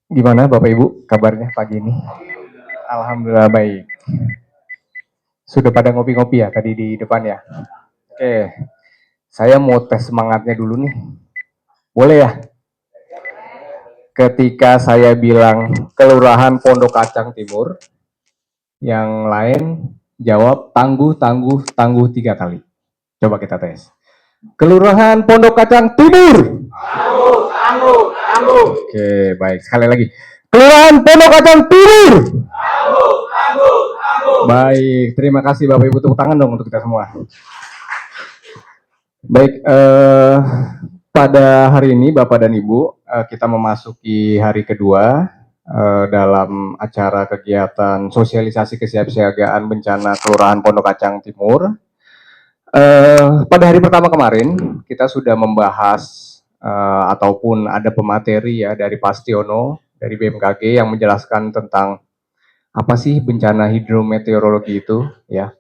Gimana Bapak Ibu kabarnya pagi ini? Alhamdulillah baik. Sudah pada ngopi-ngopi ya tadi di depan ya? Oke, saya mau tes semangatnya dulu nih. Boleh ya? Ketika saya bilang Kelurahan Pondok Kacang Timur, yang lain jawab tangguh, tangguh, tangguh 3 kali. Coba kita tes. Kelurahan Pondok Kacang Timur. Tangguh, tangguh, tangguh. Oke, baik. Sekali lagi. Kelurahan Pondok Kacang Timur. Tangguh, tangguh, tangguh. Baik, terima kasih Bapak Ibu, tepuk tangan dong untuk kita semua. Baik, pada hari ini Bapak dan Ibu, kita memasuki hari kedua dalam acara kegiatan sosialisasi kesiapsiagaan bencana Kelurahan Pondok Kacang Timur. Pada hari pertama kemarin kita sudah membahas ataupun ada pemateri ya dari Pastiono dari BMKG yang menjelaskan tentang apa sih bencana hidrometeorologi itu ya,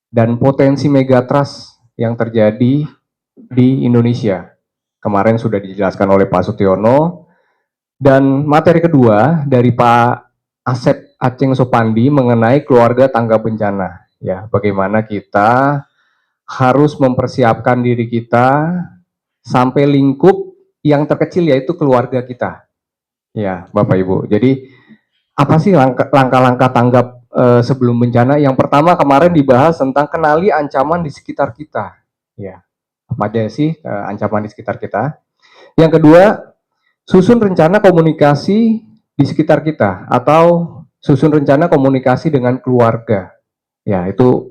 dan potensi megatrust yang terjadi di Indonesia. Kemarin sudah dijelaskan oleh Pak Sutiono, dan materi kedua dari Pak Asep Aceng Sopandi mengenai keluarga tangga bencana. Ya, bagaimana kita harus mempersiapkan diri kita sampai lingkup yang terkecil yaitu keluarga kita. Ya, Bapak Ibu. Jadi apa sih langkah-langkah tanggap sebelum bencana? Yang pertama kemarin dibahas tentang kenali ancaman di sekitar kita. Ya, apa aja sih ancaman di sekitar kita? Yang kedua, susun rencana komunikasi di sekitar kita atau susun rencana komunikasi dengan keluarga. Ya, itu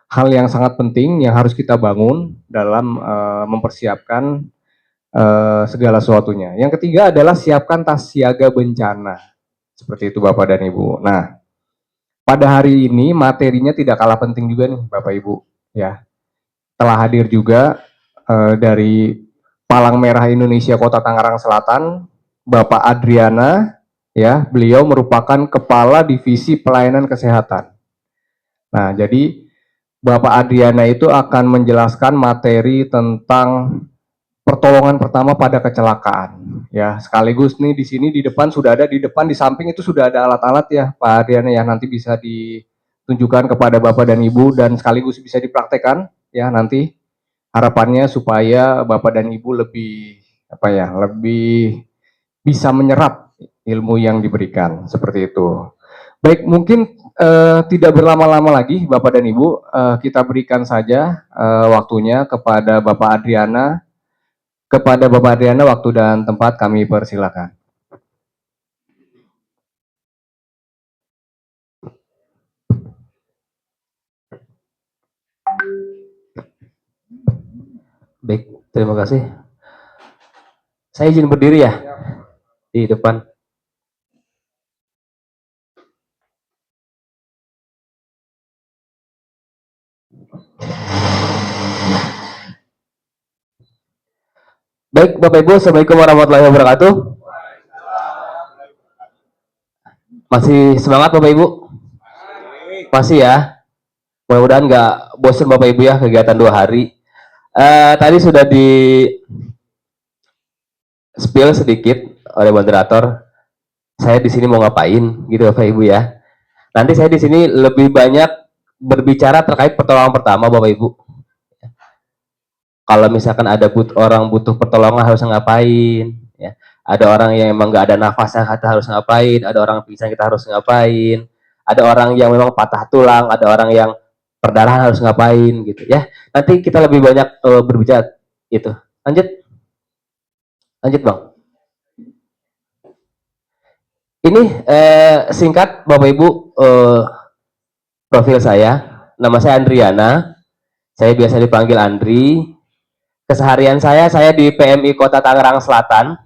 hal yang sangat penting yang harus kita bangun dalam mempersiapkan segala sesuatunya. Yang ketiga adalah siapkan tas siaga bencana. Seperti itu Bapak dan Ibu. Nah, pada hari ini materinya tidak kalah penting juga nih Bapak Ibu. Ya, telah hadir juga dari Palang Merah Indonesia Kota Tangerang Selatan, Bapak Adriana, ya, beliau merupakan Kepala Divisi Pelayanan Kesehatan. Nah, jadi Bapak Adriana itu akan menjelaskan materi tentang pertolongan pertama pada kecelakaan. Ya, sekaligus nih di sini di depan sudah ada, di depan di samping itu sudah ada alat-alat ya, Pak Adriana ya, nanti bisa ditunjukkan kepada Bapak dan Ibu dan sekaligus bisa dipraktekkan ya nanti. Harapannya supaya Bapak dan Ibu lebih apa ya, lebih bisa menyerap ilmu yang diberikan seperti itu. Baik, mungkin tidak berlama-lama lagi Bapak dan Ibu, kita berikan saja waktunya kepada Bapak Adriana. Kepada Bapak Adriana, waktu dan tempat kami persilakan. Baik, terima kasih. Saya izin berdiri ya di depan. Baik, Bapak Ibu, Assalamualaikum warahmatullahi wabarakatuh. Masih semangat Bapak Ibu? Masih ya. Mudah-mudahan nggak bosan Bapak Ibu ya kegiatan 2 hari. Tadi sudah di spill sedikit oleh moderator. Saya di sini mau ngapain, gitu Bapak Ibu ya. Nanti saya di sini lebih banyak berbicara terkait pertolongan pertama Bapak Ibu. Kalau misalkan ada orang butuh pertolongan harus ngapain, ya. Ada orang yang emang nggak ada nafasnya kita harus ngapain, ada orang pingsan kita harus ngapain, ada orang yang memang patah tulang, ada orang yang perdarahan harus ngapain gitu ya. Nanti kita lebih banyak berbicara itu. Lanjut, lanjut Bang. Ini singkat Bapak Ibu, profil saya. Nama saya Andriana. Saya biasa dipanggil Andri. Keseharian saya di PMI Kota Tangerang Selatan.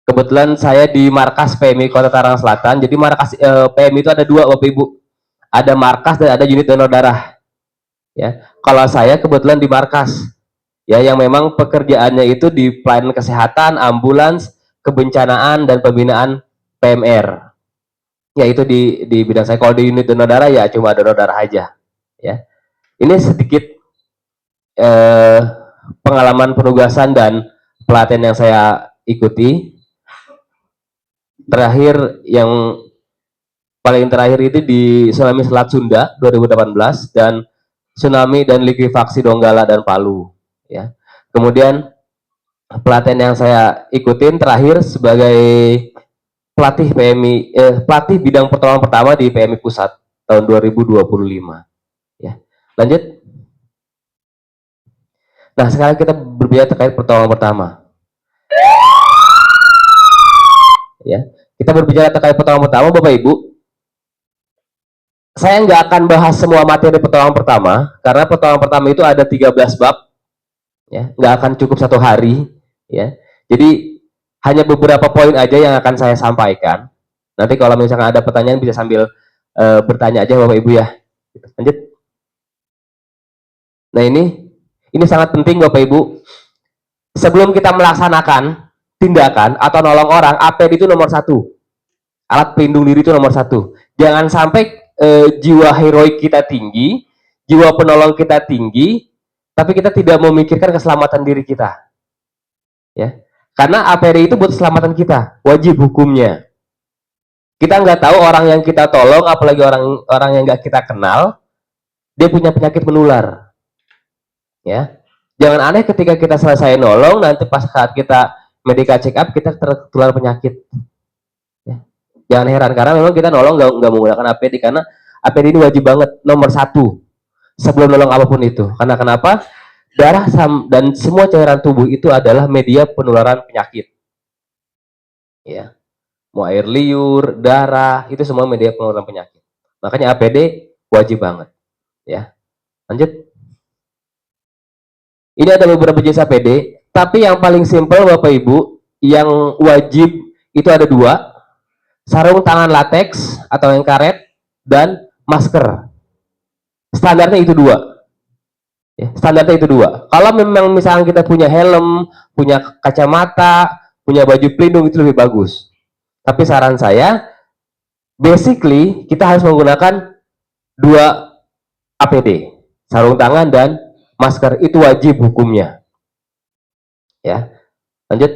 Kebetulan saya di markas PMI Kota Tangerang Selatan. Jadi markas PMI itu ada 2 Bapak Ibu. Ada markas dan ada unit donor darah. Ya, kalau saya kebetulan di markas. Ya, yang memang pekerjaannya itu di pelayanan kesehatan, ambulans, kebencanaan dan pembinaan PMR. Ya, itu di bidang saya. Kalau di unit donor darah ya cuma donor darah aja. Ya. Ini sedikit pengalaman penugasan dan pelatihan yang saya ikuti. Terakhir yang paling terakhir itu di tsunami Selat Sunda 2018 dan tsunami dan likuifaksi Donggala dan Palu ya. Kemudian pelatihan yang saya ikutin terakhir sebagai pelatih pelatih bidang pertolongan pertama di PMI Pusat tahun 2025 ya. Lanjut. Nah, sekarang kita berbicara terkait pertolongan pertama ya. Kita berbicara terkait pertolongan pertama, Bapak Ibu. Saya nggak akan bahas semua materi pertolongan pertama karena pertolongan pertama itu ada 13 bab ya, nggak akan cukup satu hari ya. Jadi hanya beberapa poin aja yang akan saya sampaikan. Nanti kalau misalkan ada pertanyaan bisa sambil bertanya aja Bapak Ibu ya. Lanjut. Nah, ini sangat penting Bapak Ibu. Sebelum kita melaksanakan tindakan atau nolong orang, APD itu nomor satu. Alat pelindung diri itu nomor satu. Jangan sampai jiwa heroik kita tinggi, jiwa penolong kita tinggi, tapi kita tidak memikirkan keselamatan diri kita. Ya, karena APD itu buat keselamatan kita, wajib hukumnya. Kita nggak tahu orang yang kita tolong, apalagi orang yang nggak kita kenal, dia punya penyakit menular. Ya, jangan aneh ketika kita selesai nolong, nanti pas saat kita medical check up kita tertular penyakit. Ya. Jangan heran karena memang kita nolong nggak menggunakan APD karena APD ini wajib banget nomor satu sebelum nolong apapun itu. Karena kenapa? Darah dan semua cairan tubuh itu adalah media penularan penyakit. Ya, mau air liur, darah itu semua media penularan penyakit. Makanya APD wajib banget. Ya, lanjut. Ini ada beberapa jenis APD, tapi yang paling simpel Bapak Ibu yang wajib itu ada dua. Sarung tangan latex atau yang karet dan masker. Standarnya itu dua. Ya, standarnya itu dua. Kalau memang misalnya kita punya helm, punya kacamata, punya baju pelindung itu lebih bagus. Tapi saran saya, basically kita harus menggunakan dua APD, sarung tangan dan masker itu wajib hukumnya. Ya, lanjut.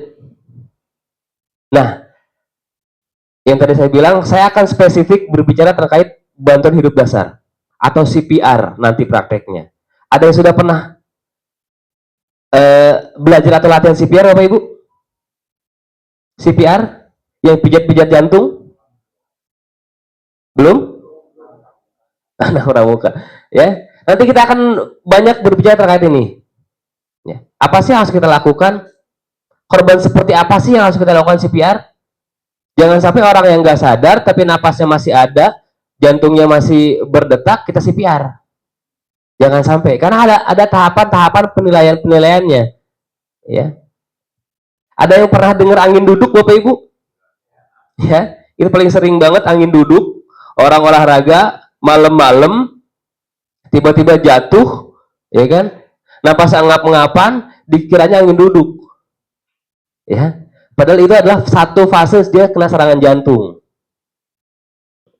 Nah, yang tadi saya bilang, saya akan spesifik berbicara terkait bantuan hidup dasar atau CPR nanti prakteknya. Ada yang sudah pernah belajar atau latihan CPR Bapak Ibu? CPR yang pijat-pijat jantung? Belum? Nah, orang muka. Ya, nanti kita akan banyak berbicara terkait ini. Ya. Apa sih yang harus kita lakukan? Korban seperti apa sih yang harus kita lakukan CPR? Jangan sampai orang yang nggak sadar tapi napasnya masih ada, jantungnya masih berdetak, kita CPR. Jangan sampai, karena ada tahapan-tahapan penilaiannya. Ya. Ada yang pernah dengar angin duduk Bapak Ibu? Ya, itu paling sering banget angin duduk. Orang olahraga malam-malam tiba-tiba jatuh, ya kan? Napas angap-ngapan, dikiranya angin duduk. Ya. Padahal itu adalah satu fase dia kena serangan jantung.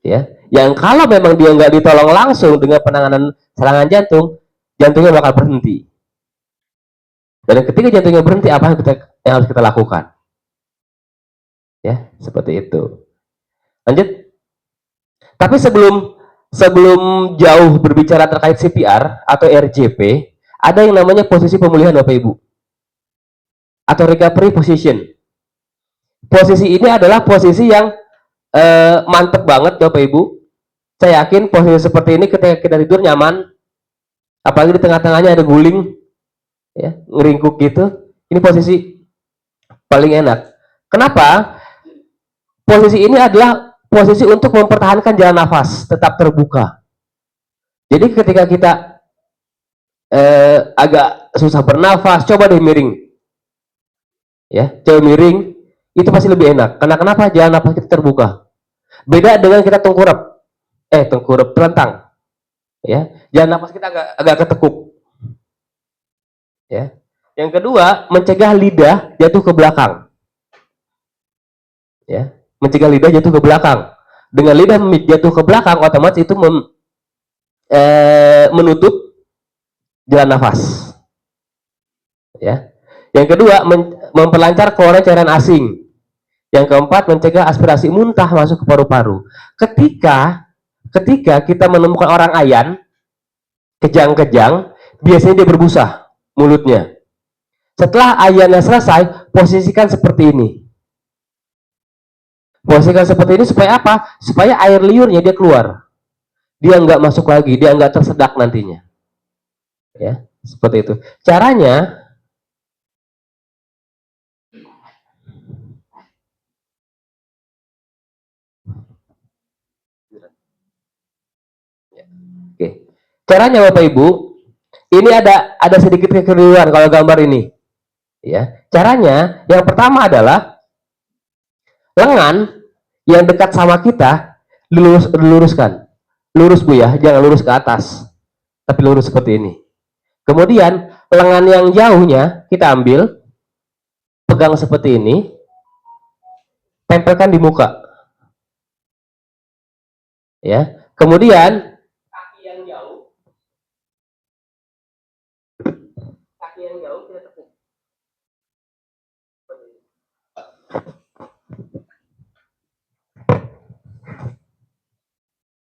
Ya, yang kalau memang dia nggak ditolong langsung dengan penanganan serangan jantung, jantungnya bakal berhenti. Dan ketika jantungnya berhenti, apa yang harus kita lakukan? Ya, seperti itu. Lanjut. Tapi sebelum jauh berbicara terkait CPR atau RJP, ada yang namanya posisi pemulihan Bapak Ibu. Atau recovery position. Posisi ini adalah posisi yang mantep banget Bapak Ibu. Saya yakin posisi seperti ini ketika kita tidur nyaman, apalagi di tengah-tengahnya ada guling, ya, ngeringkuk gitu. Ini posisi paling enak. Kenapa? Posisi ini adalah posisi untuk mempertahankan jalan nafas tetap terbuka. Jadi ketika kita agak susah bernafas, coba deh miring. Ya, coba miring, itu pasti lebih enak. Karena kenapa? Jalan nafas kita terbuka. Beda dengan kita tengkurap. Tengkurap telentang. Ya, jalan nafas kita agak ketekuk. Ya. Yang kedua, mencegah lidah jatuh ke belakang. Ya, mencegah lidah jatuh ke belakang. Dengan lidah jatuh ke belakang, otomatis itu menutup jalan nafas. Ya. Yang kedua, memperlancar keluaran cairan asing. Yang keempat, mencegah aspirasi muntah masuk ke paru-paru. Ketika kita menemukan orang ayan, kejang-kejang, biasanya dia berbusa mulutnya. Setelah ayannya selesai, posisikan seperti ini. Posisikan seperti ini supaya apa? Supaya air liurnya dia keluar. Dia nggak masuk lagi, dia nggak tersedak nantinya. Ya, seperti itu. Caranya, oke. Caranya Bapak Ibu, ini ada sedikit kekeliruan kalau gambar ini. Ya, caranya yang pertama adalah lengan yang dekat sama kita diluruskan. Lurus Bu ya, jangan lurus ke atas, tapi lurus seperti ini. Kemudian lengan yang jauhnya kita ambil, pegang seperti ini, tempelkan di muka. Ya. Kemudian kaki yang jauh, kita tepuk.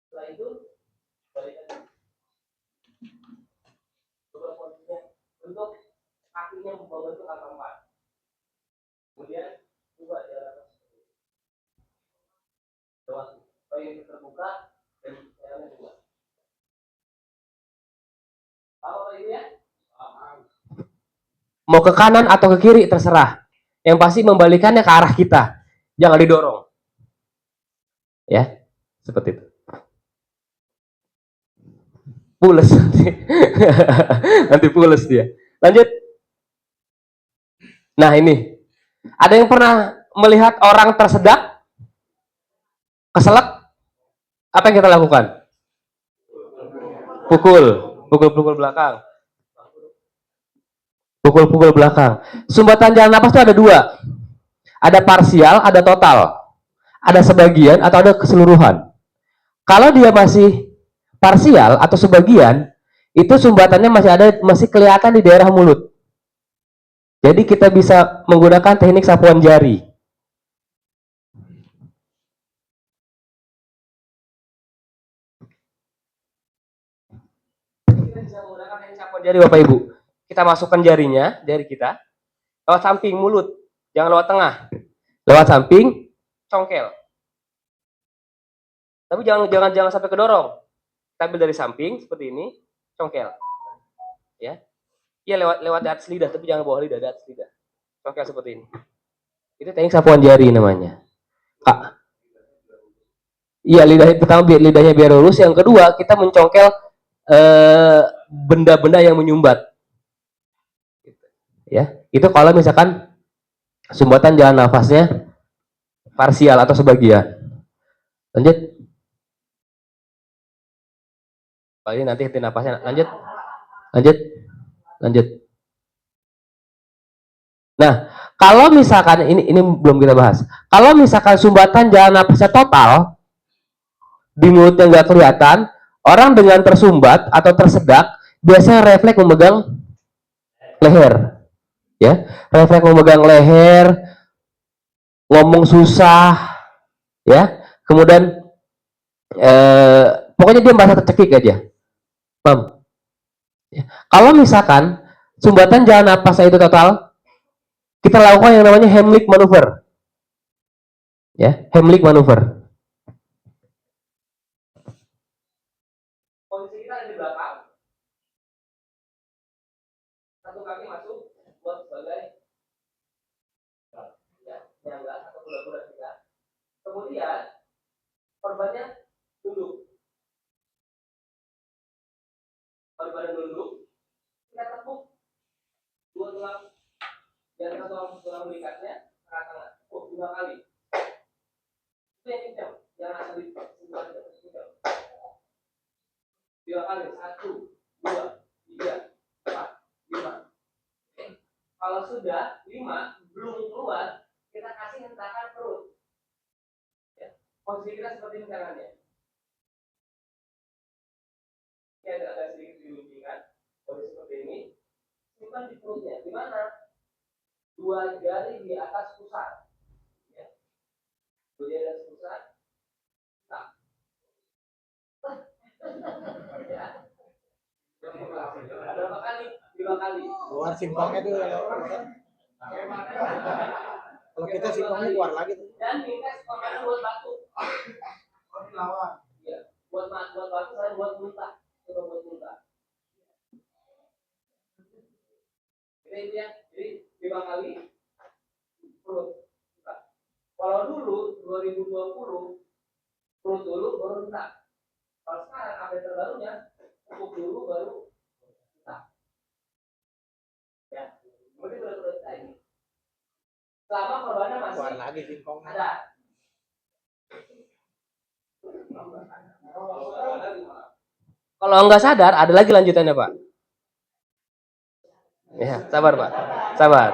Setelah itu balikan posisinya untuk kakinya membentuk angka 4. Kemudian coba jalan lewat yang terbuka dan jalannya dua. Tahu apa itu ya? Mau ke kanan atau ke kiri terserah. Yang pasti membalikannya ke arah kita. Jangan didorong. Ya, seperti itu. Pules nanti. Nanti pules dia. Lanjut. Nah ini. Ada yang pernah melihat orang tersedak? Keselak? Apa yang kita lakukan? Pukul. Pukul-pukul belakang. Pukul-pukul belakang. Sumbatan jalan napas itu ada dua. Ada parsial, ada total. Ada sebagian atau ada keseluruhan. Kalau dia masih parsial atau sebagian, itu sumbatannya masih kelihatan di daerah mulut. Jadi kita bisa menggunakan teknik sapuan jari. Kita bisa menggunakan teknik sapuan jari Bapak Ibu. Kita masukkan jarinya, jari kita, lewat samping mulut, jangan lewat tengah. Lewat samping, congkel. Tapi jangan sampai kedorong. Kita ambil dari samping seperti ini, congkel. Ya. Iya lewat di atas lidah, tapi jangan bawah lidah, di atas lidah. Congkel seperti ini. Itu teknik sapuan jari namanya. Iya, lidahnya biar lurus. Yang kedua, kita mencongkel benda-benda yang menyumbat. Ya, itu kalau misalkan sumbatan jalan nafasnya parsial atau sebagian. Lanjut. Oh, ini nanti henti nafasnya. Lanjut. Nah, kalau misalkan ini belum kita bahas. Kalau misalkan sumbatan jalan nafasnya total, di mulutnya nggak kelihatan, orang dengan tersumbat atau tersedak biasanya refleks memegang leher. Ya, refleks memegang leher, ngomong susah, ya. Kemudian pokoknya dia merasa tercekik aja. Paham? Ya. Kalau misalkan sumbatan jalan napasnya itu total, kita lakukan yang namanya Heimlich maneuver. Ya, Heimlich maneuver. Posisi kita ada di belakang. Satu kaki masuk buat sebagai ya, nyangga atau pula-pula kita. Kemudian korbannya duduk. Kalau badan duduk, kita tepuk dua tulang dan tulang berikatnya ke tengah. Tepuk 2 kali. Itu yang kencang. Jangan asal dikencang. 2 kali. 1, 2, 3, 4, 5. Kalau sudah 5 belum keluar, kita kasih hentakan perut. Ya. Posisi kita seperti ini tangannya. Ini agak sedikit dilunjingkan. Posisi seperti ini. Simpan di perutnya. Di mana? 2 jari di atas pusar. Ya. Berapa kali? 5 kali. Keluar singkongnya tuh kalau kita singkongnya keluar lagi tuh. Dan minta makanan buat batu. Iya, buat batu saya buat muntah. Coba buat muntah. Jadi 5 kali perut. Kalau dulu 2020 perut dulu baru muntah. Kalau sekarang update terbarunya cukup dulu baru muntah. Ya, kemudian terus ini. Selama korbannya masih Keluar lagi singkongnya. ada. Kalau nggak sadar, ada lagi lanjutannya, Pak. Ya, sabar, Pak. Sabar.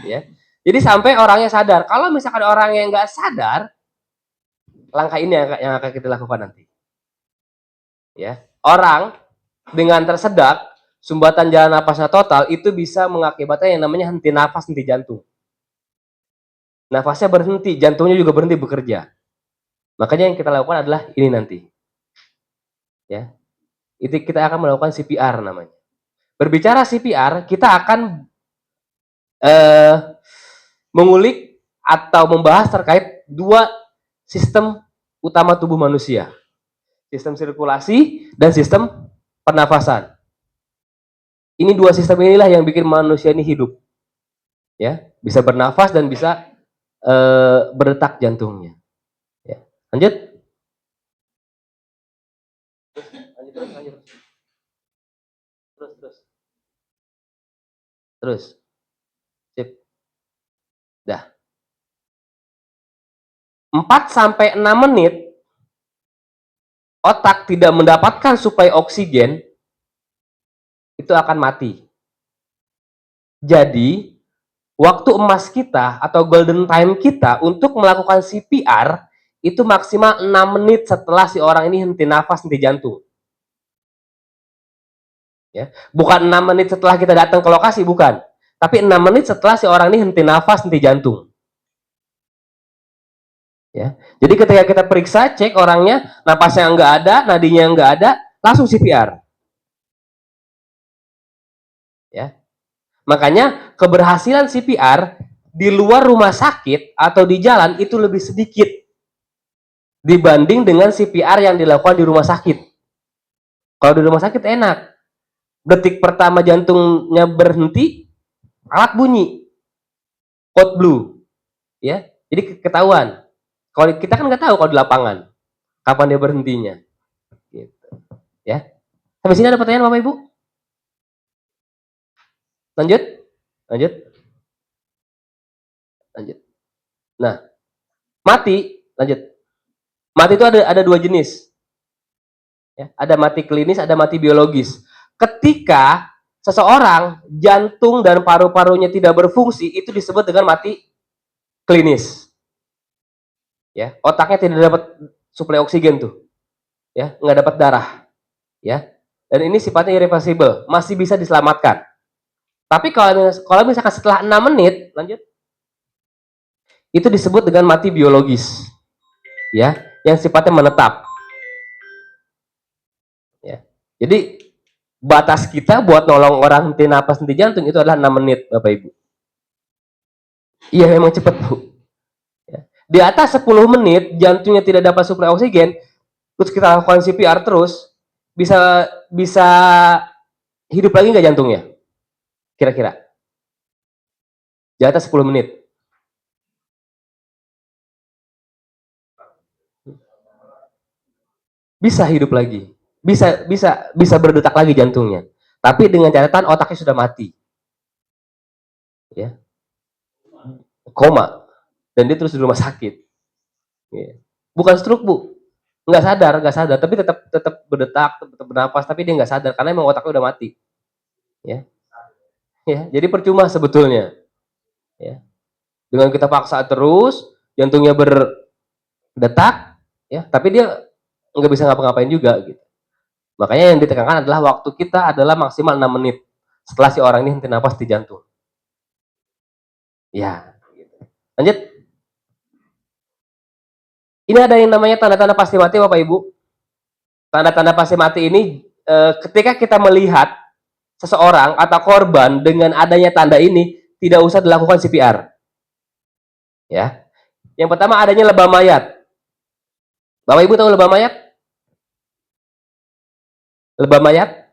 Ya. Jadi sampai orangnya sadar. Kalau misalkan orang yang nggak sadar, langkah ini yang akan kita lakukan nanti. Ya, orang dengan tersedak, sumbatan jalan nafasnya total itu bisa mengakibatkan yang namanya henti nafas, henti jantung. Nafasnya berhenti, jantungnya juga berhenti bekerja. Makanya yang kita lakukan adalah ini nanti. Ya. Itu kita akan melakukan CPR namanya. Berbicara CPR, kita akan mengulik atau membahas terkait 2 sistem utama tubuh manusia. Sistem sirkulasi dan sistem pernafasan. Ini 2 sistem inilah yang bikin manusia ini hidup. Ya, bisa bernafas dan bisa berdetak jantungnya. Ya. Lanjut. Terus. Sip. Dah. 4-6 menit otak tidak mendapatkan suplai oksigen, itu akan mati. Jadi, waktu emas kita atau golden time kita untuk melakukan CPR itu maksimal 6 menit setelah si orang ini henti nafas, henti jantung. Ya. Bukan 6 menit setelah kita datang ke lokasi, bukan. Tapi 6 menit setelah si orang ini henti nafas, henti jantung. Ya. Jadi ketika kita periksa, cek orangnya, napasnya nggak ada, nadinya nggak ada, langsung CPR. Ya. Makanya keberhasilan CPR di luar rumah sakit atau di jalan itu lebih sedikit dibanding dengan CPR yang dilakukan di rumah sakit. Kalau di rumah sakit enak. Detik pertama jantungnya berhenti, alat bunyi. Code blue. Ya. Jadi ketahuan. Kalau kita kan nggak tahu kalau di lapangan kapan dia berhentinya. Gitu. Ya. Sampai sini ada pertanyaan Bapak Ibu? Lanjut. Nah, mati, lanjut. Mati itu ada 2 jenis. Ya, ada mati klinis, ada mati biologis. Ketika seseorang jantung dan paru-parunya tidak berfungsi, itu disebut dengan mati klinis. Ya, otaknya tidak dapat suplai oksigen tuh. Ya, nggak dapat darah. Ya. Dan ini sifatnya irreversible, masih bisa diselamatkan. Tapi kalau misalkan setelah 6 menit, lanjut. Itu disebut dengan mati biologis. Ya, yang sifatnya menetap. Ya. Jadi batas kita buat nolong orang henti napas, henti jantung itu adalah 6 menit, Bapak Ibu. Iya, memang cepat, Bu. Ya. Di atas 10 menit jantungnya tidak dapat suplai oksigen, terus kita lakukan CPR terus, bisa hidup lagi nggak jantungnya? Kira-kira. Di atas 10 menit. Bisa hidup lagi. Bisa berdetak lagi jantungnya. Tapi dengan catatan otaknya sudah mati. Ya. Koma. Dan dia terus di rumah sakit. Ya. Bukan stroke, Bu. Nggak sadar, tapi tetap berdetak, tetap bernapas, tapi dia nggak sadar karena emang otaknya udah mati. Ya. Ya, jadi percuma sebetulnya. Ya. Dengan kita paksa terus, jantungnya berdetak, ya, tapi dia nggak bisa ngapa-ngapain juga gitu. Makanya yang ditekankan adalah waktu kita adalah maksimal 6 menit setelah si orang ini henti napas di jantung. Ya, gitu. Lanjut. Ini ada yang namanya tanda-tanda pasti mati, Bapak Ibu. Tanda-tanda pasti mati ini ketika kita melihat seseorang atau korban dengan adanya tanda ini, tidak usah dilakukan CPR. Ya. Yang pertama adanya lebam mayat. Bapak Ibu tahu lebam mayat? Lebam mayat?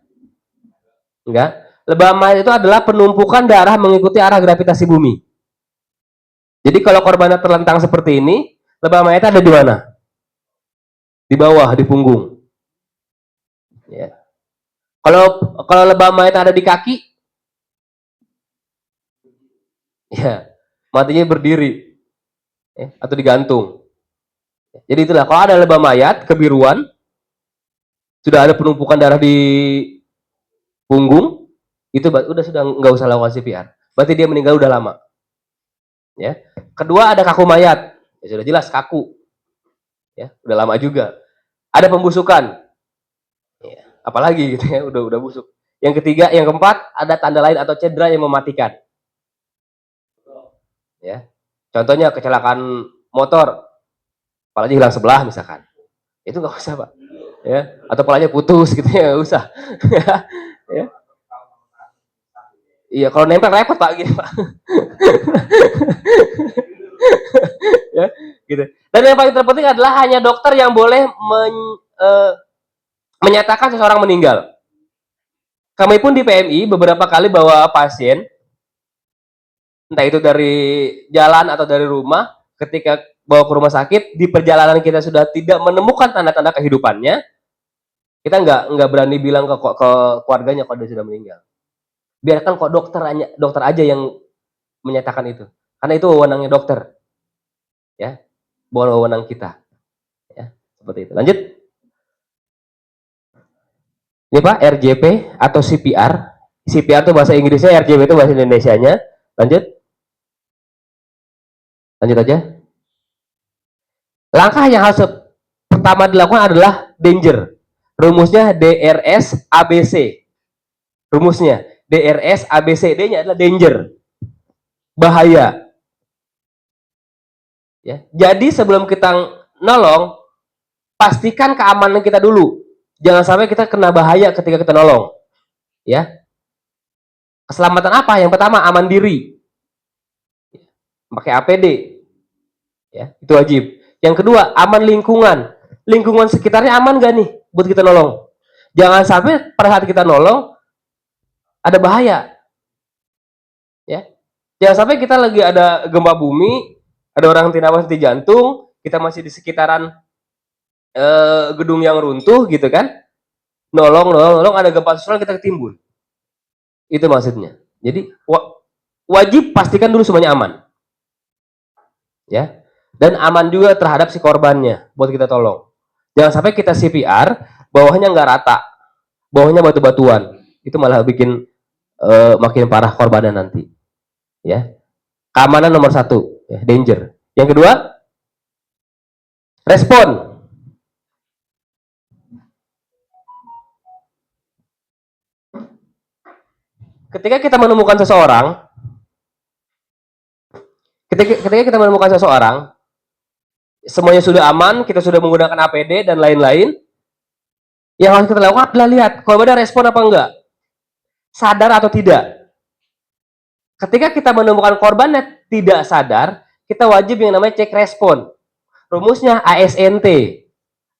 Enggak. Lebam mayat itu adalah penumpukan darah mengikuti arah gravitasi bumi. Jadi kalau korbannya terlentang seperti ini, lebam mayat ada di mana? Di bawah, di punggung. Ya. Kalau lebam mayat ada di kaki, ya matinya berdiri, ya, atau digantung. Jadi itulah kalau ada lebam mayat kebiruan, sudah ada penumpukan darah di punggung, itu sudah nggak usah lakukan CPR. Berarti dia meninggal udah lama. Ya. Kedua ada kaku mayat, ya sudah jelas kaku, ya udah lama juga. Ada pembusukan, ya, apalagi gitu ya udah busuk. Yang ketiga, yang keempat ada tanda lain atau cedera yang mematikan. Ya, contohnya kecelakaan motor, palanya hilang sebelah misalkan, itu nggak usah Pak. Ya, atau palanya putus gitu ya nggak usah. Ya. Iya, kalau nempel repot Pak gitu Pak. Ya, gitu. Dan yang paling terpenting adalah hanya dokter yang boleh menyatakan seseorang meninggal. Kami pun di PMI beberapa kali bawa pasien, entah itu dari jalan atau dari rumah, ketika bawa ke rumah sakit, di perjalanan kita sudah tidak menemukan tanda-tanda kehidupannya, kita nggak berani bilang ke keluarganya kalau dia sudah meninggal. Biarkan kok dokter aja yang menyatakan itu, karena itu wewenangnya dokter, ya, bukan wewenang kita, ya, seperti itu. Lanjut. Ini Pak, RJP atau CPR. CPR itu bahasa Inggrisnya, RJP itu bahasa Indonesianya. Lanjut. Lanjut aja. Langkah yang harus pertama dilakukan adalah danger. Rumusnya DRS ABC. Rumusnya DRS ABC. D-nya adalah danger. Bahaya. Ya. Jadi sebelum kita nolong, pastikan keamanan kita dulu. Jangan sampai kita kena bahaya ketika kita nolong. Ya. Keselamatan apa? Yang pertama aman diri. Pakai APD. Ya, itu wajib. Yang kedua, aman lingkungan. Lingkungan sekitarnya aman gak nih buat kita nolong? Jangan sampai pada saat kita nolong ada bahaya. Ya. Jangan sampai kita lagi ada gempa bumi, ada orang tidak mati jantung, kita masih di sekitaran gedung yang runtuh gitu kan. Nolong ada gempa susulan kita ketimbun. Itu maksudnya. Jadi wajib pastikan dulu semuanya aman. Ya. Dan aman juga terhadap si korbannya buat kita tolong. Jangan sampai kita CPR, bawahnya nggak rata, bawahnya batu-batuan, itu malah bikin makin parah korbannya nanti. Ya, keamanan nomor satu, ya, danger. Yang kedua, respon. Ketika kita menemukan seseorang, semuanya sudah aman, kita sudah menggunakan APD dan lain-lain. Yang harus kita lakukan adalah lihat korbannya respon apa enggak, sadar atau tidak. Ketika kita menemukan korbannya tidak sadar, kita wajib yang namanya cek respon. Rumusnya ASNT.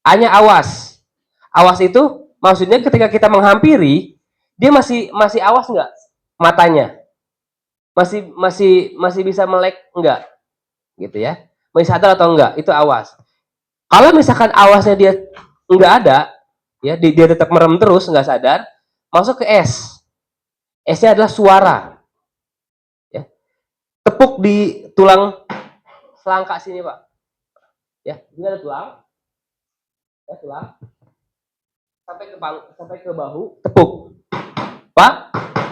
A-nya awas. Awas itu maksudnya ketika kita menghampiri, dia masih awas enggak matanya? Masih bisa melek enggak? Gitu ya. Masih sadar atau enggak? Itu awas. Kalau misalkan awasnya dia enggak ada, ya dia tetap merem terus, enggak sadar, masuk ke S. S-nya adalah suara. Ya. Tepuk di tulang selangka sini, Pak. Ya, ini ada tulang. Ya, tulang. Sampai ke bahu, tepuk.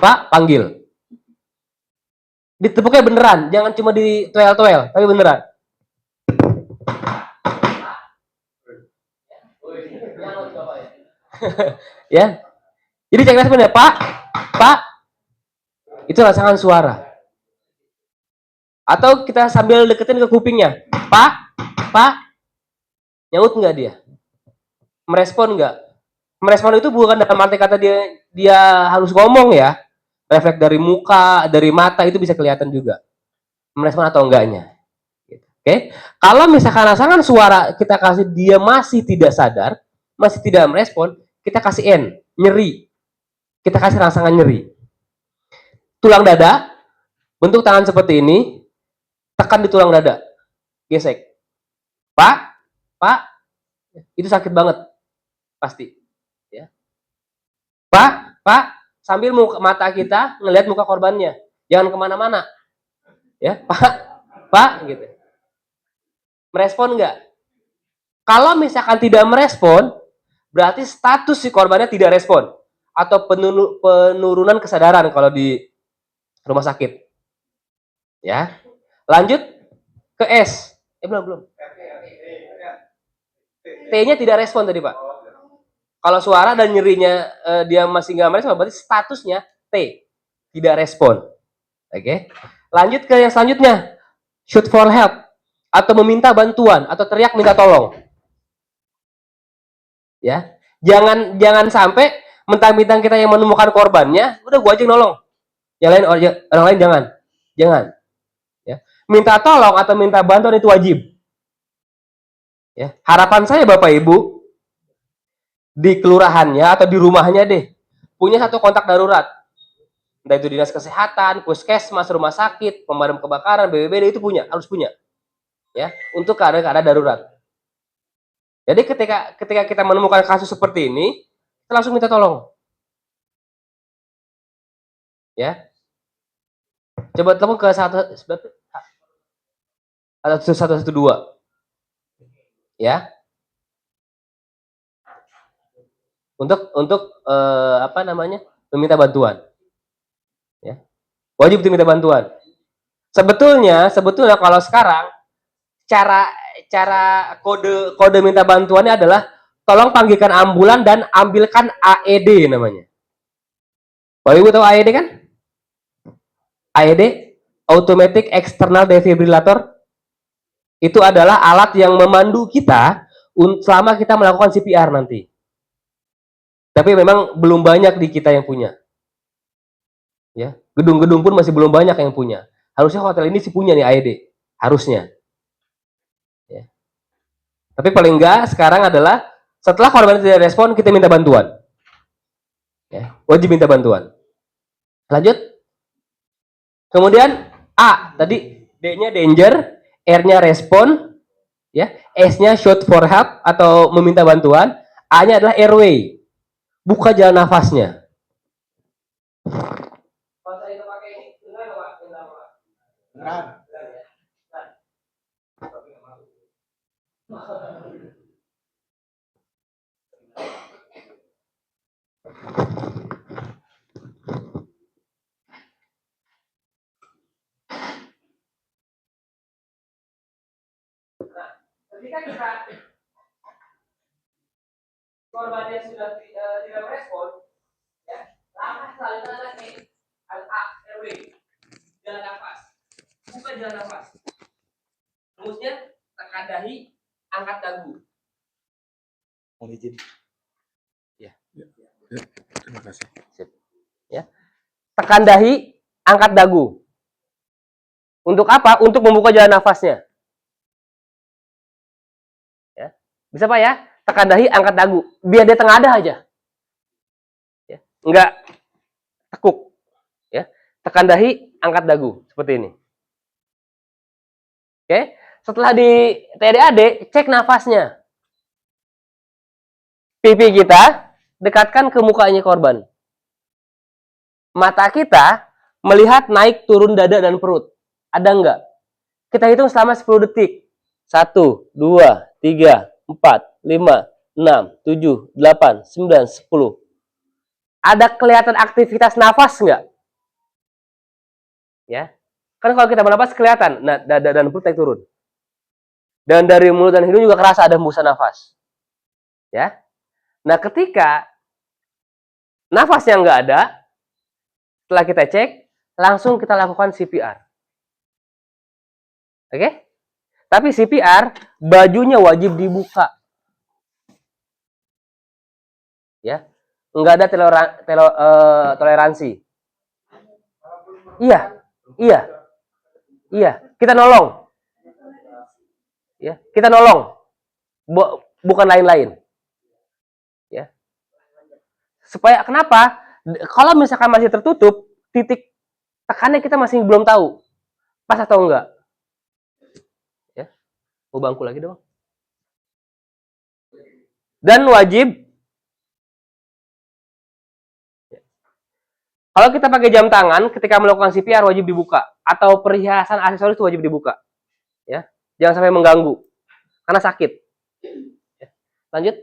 Pak, panggil. Ditepuknya beneran, jangan cuma di toel-toel, tapi beneran. Ya. Jadi cek responnya, Pak. Itu rasakan suara. Atau kita sambil deketin ke kupingnya. Pak. Nyaut nggak dia? Merespon nggak? Merespon itu bukan dalam arti kata dia harus ngomong ya. Refleks dari muka, dari mata itu bisa kelihatan juga. Merespon atau enggaknya. Oke? Kalau misalkan rasakan suara kita kasih dia masih tidak sadar, masih tidak merespon, kita kasih N, nyeri. Kita kasih rangsangan nyeri. Tulang dada, bentuk tangan seperti ini, tekan di tulang dada. Gesek. Pak, Pak, itu sakit banget. Pasti. Ya. Pak, sambil mata kita ngelihat muka korbannya. Jangan kemana-mana. Ya, Pak, gitu. Merespon nggak? Kalau misalkan tidak merespon, berarti status si korbannya tidak respon. Atau penurunan kesadaran kalau di rumah sakit. Ya. Lanjut ke S. Belum. T-nya tidak respon tadi, Pak. Kalau suara dan nyerinya dia masih nggak merespon, berarti statusnya T, tidak respon. Oke. Lanjut ke yang selanjutnya. Shoot for help atau meminta bantuan atau teriak minta tolong. Ya. Jangan sampai mentang-mentang kita yang menemukan korbannya, udah gua aja yang nolong. Yang lain orang lain jangan. Jangan. Ya. Minta tolong atau minta bantuan itu wajib. Ya. Harapan saya Bapak Ibu di kelurahannya atau di rumahnya deh punya satu kontak darurat. Entah itu dinas kesehatan, puskesmas, rumah sakit, pemadam kebakaran, BPBD itu harus punya. Ya, untuk keadaan darurat. Jadi ketika kita menemukan kasus seperti ini, kita langsung minta tolong. Ya. Coba telepon ke 112. Ya. Untuk meminta bantuan. Ya. Wajib diminta bantuan. Sebetulnya kalau sekarang cara kode minta bantuannya adalah tolong panggilkan ambulan dan ambilkan AED namanya. Bapak Ibu tahu AED kan? AED, Automatic External Defibrillator. Itu adalah alat yang memandu kita selama kita melakukan CPR nanti. Tapi memang belum banyak di kita yang punya. Ya, gedung-gedung pun masih belum banyak yang punya. Harusnya hotel ini sih punya nih AED, harusnya. Ya. Tapi paling enggak sekarang adalah setelah korban tidak respon, kita minta bantuan. Ya, wajib minta bantuan. Lanjut. Kemudian A, tadi D-nya danger, R-nya respon, ya, S-nya shout for help atau meminta bantuan, A-nya adalah airway, buka jalan nafasnya. Ketika kita korbannya sudah tidak merespon, ya, langkah selanjutnya adalah airway, jalan nafas, buka jalan nafas. Rumusnya tekan dahi, angkat dagu. Mohon izin. Ya. Terima kasih. Ya. Tekan dahi, angkat dagu. Untuk apa? Untuk membuka jalan nafasnya. Ya. Bisa Pak ya? Tekan dahi, angkat dagu. Biar dia tengadah aja. Ya. Enggak tekuk. Ya. Tekan dahi, angkat dagu. Seperti ini. Oke. Setelah di TDAD, cek nafasnya. Pipi kita dekatkan ke mukanya korban. Mata kita melihat naik turun dada dan perut. Ada enggak? Kita hitung selama 10 detik. 1, 2, 3, 4, 5, 6, 7, 8, 9, 10. Ada kelihatan aktivitas nafas enggak? Ya. Kan kalau kita bernafas kelihatan, nah, dada dan perut naik turun. Dan dari mulut dan hidung juga kerasa ada hembusan nafas. Ya. Nah, ketika nafasnya enggak ada, setelah kita cek, langsung kita lakukan CPR. Oke? Tapi CPR, bajunya wajib dibuka. Ya, nggak ada toleransi. Iya, iya, iya. Kita nolong, ya. Kita nolong, bukan lain-lain. Ya. Supaya kenapa? Kalau misalkan masih tertutup, titik tekannya kita masih belum tahu pas atau enggak. Ya, mau bangku lagi dong. Dan wajib, kalau kita pakai jam tangan, ketika melakukan CPR wajib dibuka, atau perhiasan aksesoris itu wajib dibuka. Ya, jangan sampai mengganggu, karena sakit. Ya. Lanjut.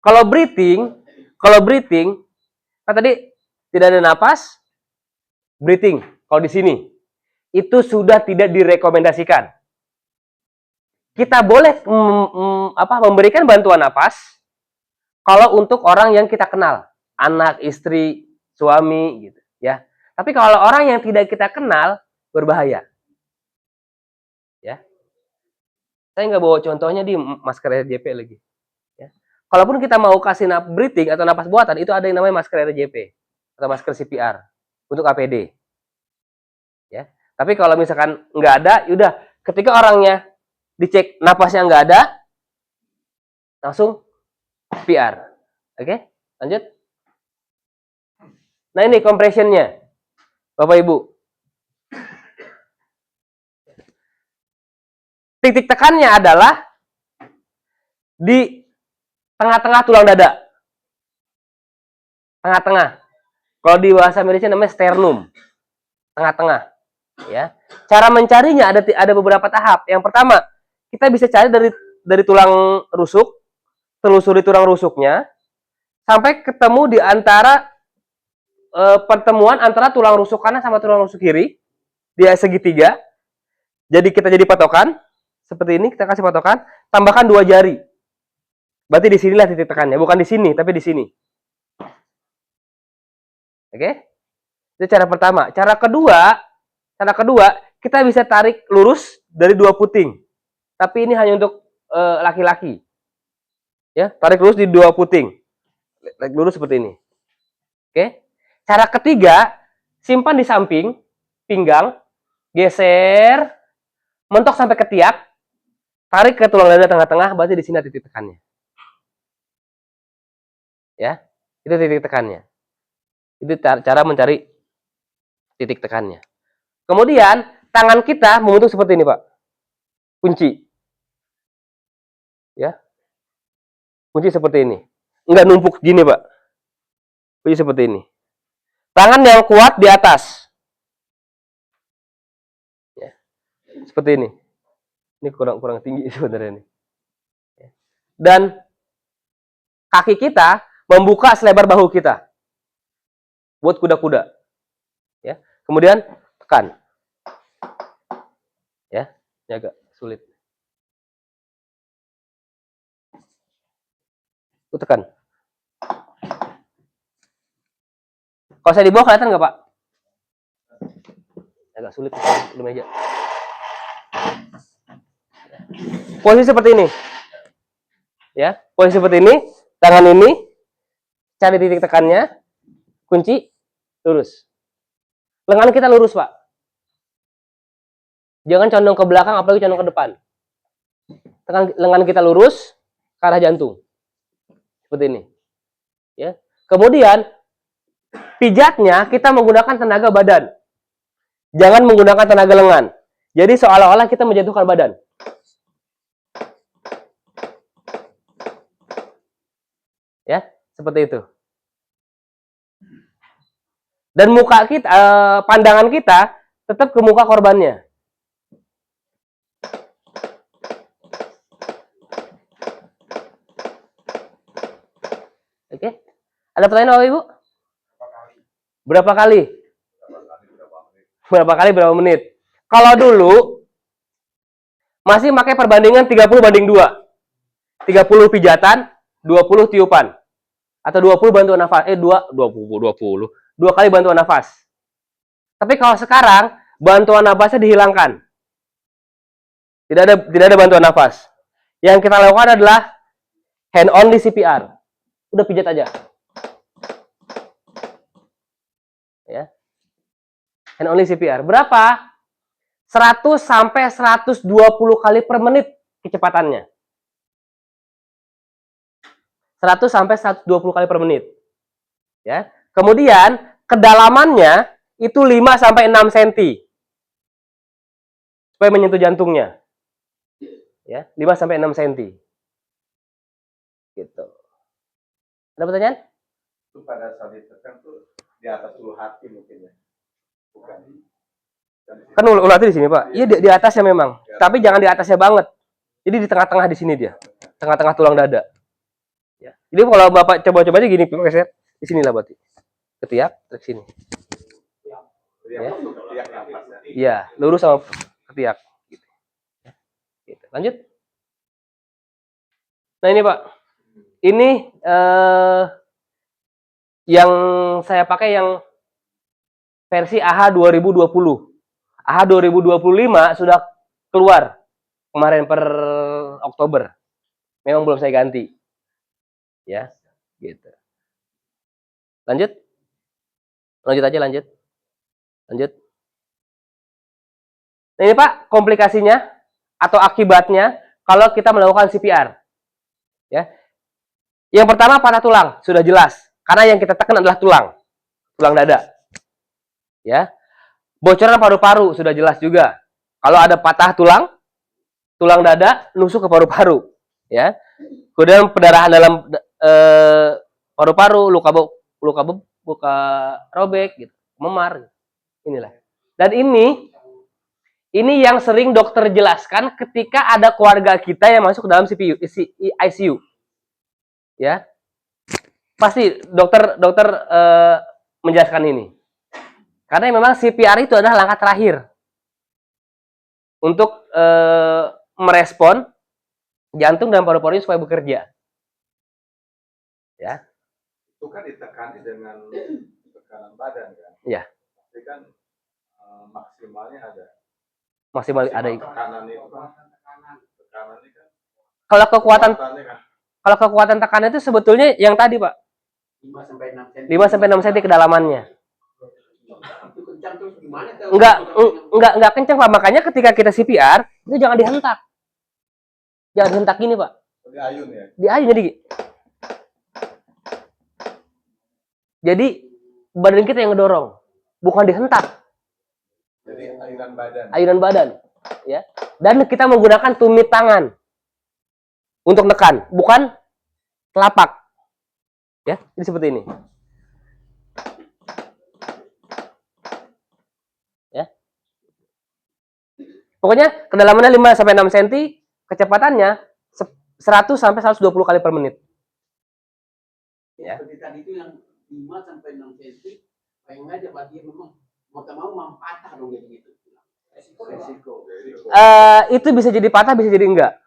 Kalau breathing, kan tadi tidak ada napas, breathing. Kalau di sini, itu sudah tidak direkomendasikan. Kita boleh memberikan bantuan napas kalau untuk orang yang kita kenal, anak, istri, suami, gitu, ya. Tapi kalau orang yang tidak kita kenal, berbahaya. Ya, saya nggak bawa contohnya di masker RJP lagi. Ya. Kalaupun kita mau kasih breathing atau napas buatan, itu ada yang namanya masker RJP atau masker CPR untuk APD. Ya. Tapi kalau misalkan nggak ada, yaudah, ketika orangnya dicek napasnya nggak ada, langsung PR. Oke, lanjut. Nah, ini compressionnya, Bapak Ibu. Titik tekannya adalah di tengah-tengah tulang dada. Tengah-tengah. Kalau di bahasa medisnya namanya sternum. Tengah-tengah. Ya. Cara mencarinya ada beberapa tahap. Yang pertama, kita bisa cari dari tulang rusuk, telusuri tulang rusuknya, sampai ketemu di antara pertemuan antara tulang rusuk kanan sama tulang rusuk kiri, dia segitiga. Jadi kita jadi patokan seperti ini, kita kasih patokan, tambahkan 2 jari. Berarti di sinilah titik tekannya, bukan di sini, tapi di sini. Oke? Itu cara pertama. Cara kedua, kita bisa tarik lurus dari 2 puting. Tapi ini hanya untuk laki-laki. Ya, tarik lurus di 2 puting. Tarik lurus seperti ini. Oke? Cara ketiga, simpan di samping pinggang, geser, mentok sampai ketiak, tarik ke tulang dada tengah-tengah, berarti di sini titik tekannya. Ya, itu titik tekannya. Itu cara mencari titik tekannya. Kemudian tangan kita membentuk seperti ini, Pak. Kunci. Ya. Kunci seperti ini. Enggak numpuk gini, Pak. Kunci seperti ini. Tangan yang kuat di atas. Ya. Seperti ini. Ini kurang tinggi sebenarnya ini. Dan kaki kita membuka selebar bahu kita. Buat kuda-kuda. Ya. Kemudian tekan. Ya, ini agak sulit. Tekan. Kalau saya di bawah kelihatan nggak, Pak? Agak sulit di meja. Posisi seperti ini. Ya, posisi seperti ini, tangan ini, cari titik tekannya, kunci, lurus. Lengan kita lurus, Pak. Jangan condong ke belakang, apalagi condong ke depan. Lengan kita lurus ke arah jantung. Seperti ini. Ya. Kemudian pijatnya kita menggunakan tenaga badan. Jangan menggunakan tenaga lengan. Jadi seolah-olah kita menjatuhkan badan. Ya, seperti itu. Dan muka kita, pandangan kita tetap ke muka korbannya. Oke? Ada pertanyaan Bapak Ibu? Berapa kali? Berapa kali berapa menit? Kalau dulu masih pakai perbandingan 30/2. 30 pijatan, 20 tiupan. Atau 20 bantuan nafas. 2 kali bantuan nafas. Tapi kalau sekarang bantuan nafasnya dihilangkan. Tidak ada bantuan nafas. Yang kita lakukan adalah Hand only CPR. Udah pijat aja. Ya. Hand only CPR. Berapa? 100 sampai 120 kali per menit kecepatannya. 100 sampai 120 kali per menit. Ya. Kemudian kedalamannya itu 5 sampai 6 cm. Supaya menyentuh jantungnya. Ya, 5 sampai 6 cm. Gitu. Ada pertanyaan? Itu pada saat ditekan tuh di atas ulu hati mungkin ya. Bukan. Kan ulu hati di sini, Pak. Iya di atasnya memang. Tapi jangan di atasnya banget. Jadi di tengah-tengah di sini dia. Tengah-tengah tulang dada. Ya. Jadi kalau Bapak coba-coba aja gini, geser. Di sini lah berarti. Ketiak, ke sini. Ya. Iya, lurus sama ketiak. Gitu. Gitu. Lanjut. Nah ini Pak. Ini yang saya pakai yang versi AHA 2020. AHA 2025 sudah keluar kemarin per Oktober. Memang belum saya ganti. Ya, gitu. Lanjut. Lanjut aja, lanjut. Lanjut. Nah ini Pak, komplikasinya atau akibatnya kalau kita melakukan CPR. Ya. Yang pertama patah tulang, sudah jelas. Karena yang kita tekan adalah tulang dada. Ya. Bocoran paru-paru sudah jelas juga. Kalau ada patah tulang dada nusuk ke paru-paru, ya. Kemudian pendarahan dalam paru-paru, luka robek gitu, memar. Inilah. Dan ini yang sering dokter jelaskan ketika ada keluarga kita yang masuk ke dalam ICU. Ya. Pasti dokter menjelaskan ini. Karena memang CPR itu adalah langkah terakhir untuk merespon jantung dan paru-parunya supaya bekerja. Ya. Itu kan ditekani dengan tekanan badan kan? Iya. Tapi kan maksimalnya ada. Maksimal ada itu. Tekanan itu kan. Tekanannya kan. Kalau kekuatan tekanan itu sebetulnya yang tadi, Pak. 5 sampai 6 cm kedalamannya. Enggak kencang, Pak. Makanya ketika kita CPR, itu jangan dihentak. Jangan dihentak gini, Pak. Diayun ya. Diayun jadi badan kita yang ngedorong, bukan dihentak. Jadi ayunan badan. Ayunan badan, ya. Dan kita menggunakan tumit tangan untuk nekan, bukan telapak. Ya, jadi seperti ini. Ya. Pokoknya kedalamannya 5 sampai 6 cm, kecepatannya 100 sampai 120 kali per menit. Ya. Seperti tadi itu yang 5 sampai 6 cm, bayangin aja berarti memang mau patah dong gitu. Resiko. Itu bisa jadi patah, bisa jadi enggak.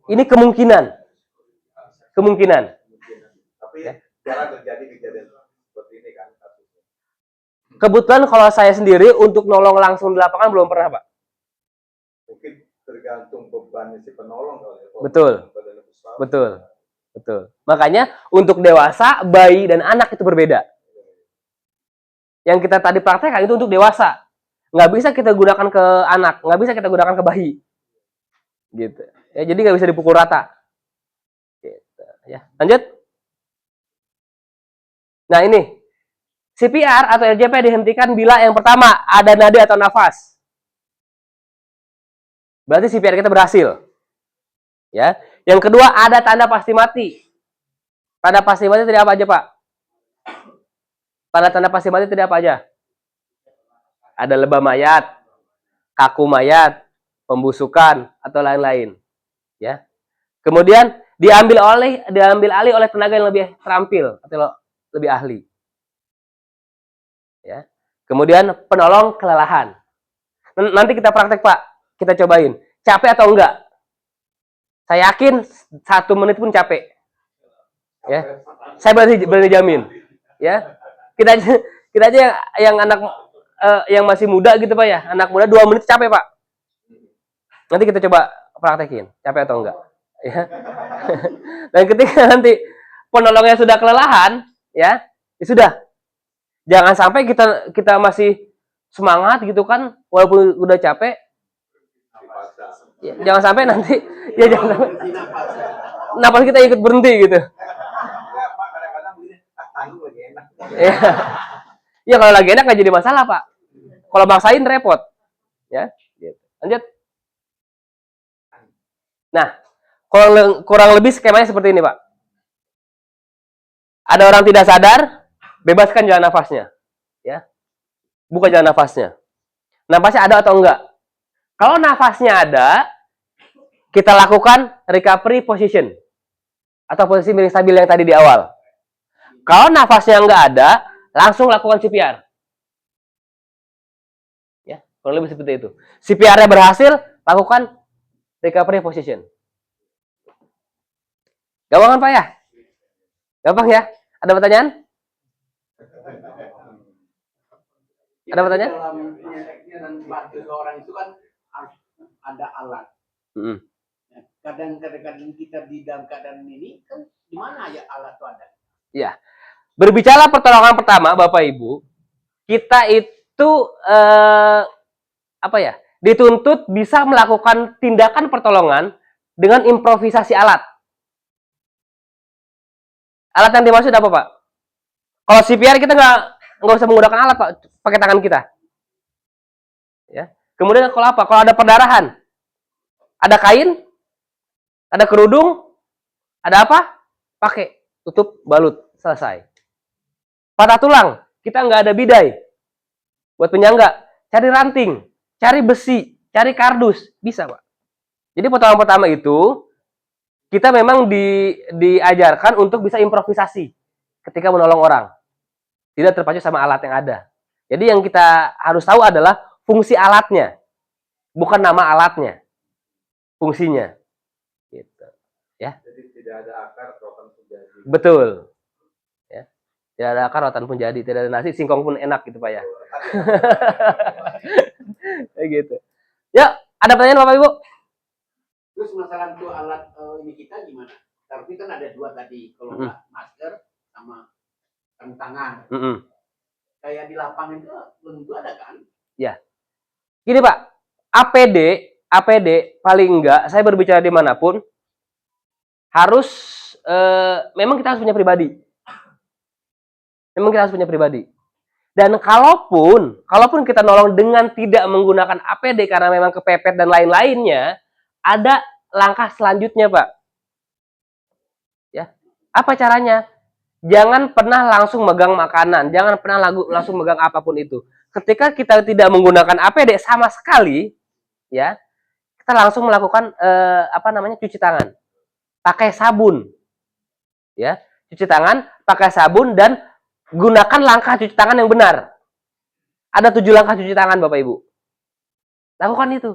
Ini kemungkinan. Tapi jarang terjadi kejadian seperti ini kan. Kebetulan kalau saya sendiri untuk nolong langsung di lapangan belum pernah, Pak. Mungkin tergantung beban si penolong kali ya. Betul. Makanya untuk dewasa, bayi dan anak itu berbeda. Yang kita tadi praktekkan itu untuk dewasa. Nggak bisa kita gunakan ke anak, nggak bisa kita gunakan ke bayi. Gitu. Ya, jadi nggak bisa dipukul rata. Gitu. Ya, lanjut. Nah ini, CPR atau RJP dihentikan bila yang pertama ada nadi atau nafas. Berarti CPR kita berhasil. Ya. Yang kedua ada tanda pasti mati. Tanda pasti mati tidak apa aja, Pak? Tanda pasti mati tidak apa aja? Ada lebam mayat, kaku mayat, pembusukan atau lain-lain. Ya. Kemudian diambil alih oleh tenaga yang lebih terampil atau lebih ahli. Ya. Kemudian penolong kelelahan. Nanti kita praktek, Pak. Kita cobain. Capek atau enggak? Saya yakin 1 menit pun capek. Ya. Saya berani jamin. Ya. Kita aja yang anak yang masih muda gitu, Pak ya. Anak muda 2 menit capek, Pak. Nanti kita coba praktekin. Capek atau enggak? Ya. Dan ketika nanti penolongnya sudah kelelahan, ya sudah. Jangan sampai kita masih semangat gitu kan, walaupun udah capek. Ya, jangan sampai nanti ya jangan sampai napas kita ikut berhenti gitu. Ya, ya kalau lagi enak nggak jadi masalah Pak. Kalau maksain repot. Ya, gitu. Lanjut. Nah, kurang lebih skemanya seperti ini Pak. Ada orang tidak sadar, bebaskan jalan nafasnya. Ya, buka jalan nafasnya. Nafasnya ada atau enggak? Kalau nafasnya ada, kita lakukan recovery position atau posisi miring stabil yang tadi di awal. Kalau nafasnya enggak ada, langsung lakukan CPR. Ya, kurang lebih seperti itu. CPR-nya berhasil, lakukan recovery position. Gampang kan Pak ya? Gampang ya? Ada pertanyaan? Ada pertanyaan? Dalam dan bantu orang itu kan harus ada alat. Kadang-kadang kita di dalam keadaan ini kan di mana ya alat itu ada? Ya. Berbicara pertolongan pertama, Bapak Ibu, kita itu apa ya? Dituntut bisa melakukan tindakan pertolongan dengan improvisasi alat. Alat yang dimaksud apa, Pak? Kalau CPR kita nggak usah menggunakan alat, Pak, pakai tangan kita. Ya. Kemudian kalau apa? Kalau ada perdarahan, ada kain, ada kerudung, ada apa? Pakai, tutup, balut, selesai. Patah tulang, kita nggak ada bidai. Buat penyangga, cari ranting, cari besi, cari kardus, bisa Pak. Jadi pertolongan pertama itu, kita memang diajarkan untuk bisa improvisasi ketika menolong orang. Tidak terpacu sama alat yang ada. Jadi yang kita harus tahu adalah fungsi alatnya, bukan nama alatnya, fungsinya. Gitu. Ya. Jadi tidak ada akar, rotan pun jadi. Betul. Ya. Tidak ada akar, rotan pun jadi. Tidak ada nasi, singkong pun enak gitu Pak ya. Kayak gitu. Ya, ada pertanyaan Bapak Ibu? Terus masalah itu alat ini kita gimana? Tapi kan ada dua tadi, kalau nggak masker sama sarung tangan. Kayak di lapangan itu belum tentu ada kan? Ya. Gini Pak, APD paling enggak, saya berbicara dimanapun, harus memang kita harus punya pribadi. Memang kita harus punya pribadi. Dan kalaupun kita nolong dengan tidak menggunakan APD karena memang kepepet dan lain-lainnya, ada langkah selanjutnya, Pak. Ya. Apa caranya? Jangan pernah langsung megang makanan, jangan pernah langsung megang apapun itu. Ketika kita tidak menggunakan APD sama sekali, ya, kita langsung melakukan cuci tangan. Pakai sabun. Ya, cuci tangan, pakai sabun dan gunakan langkah cuci tangan yang benar. Ada 7 langkah cuci tangan Bapak Ibu. Lakukan itu.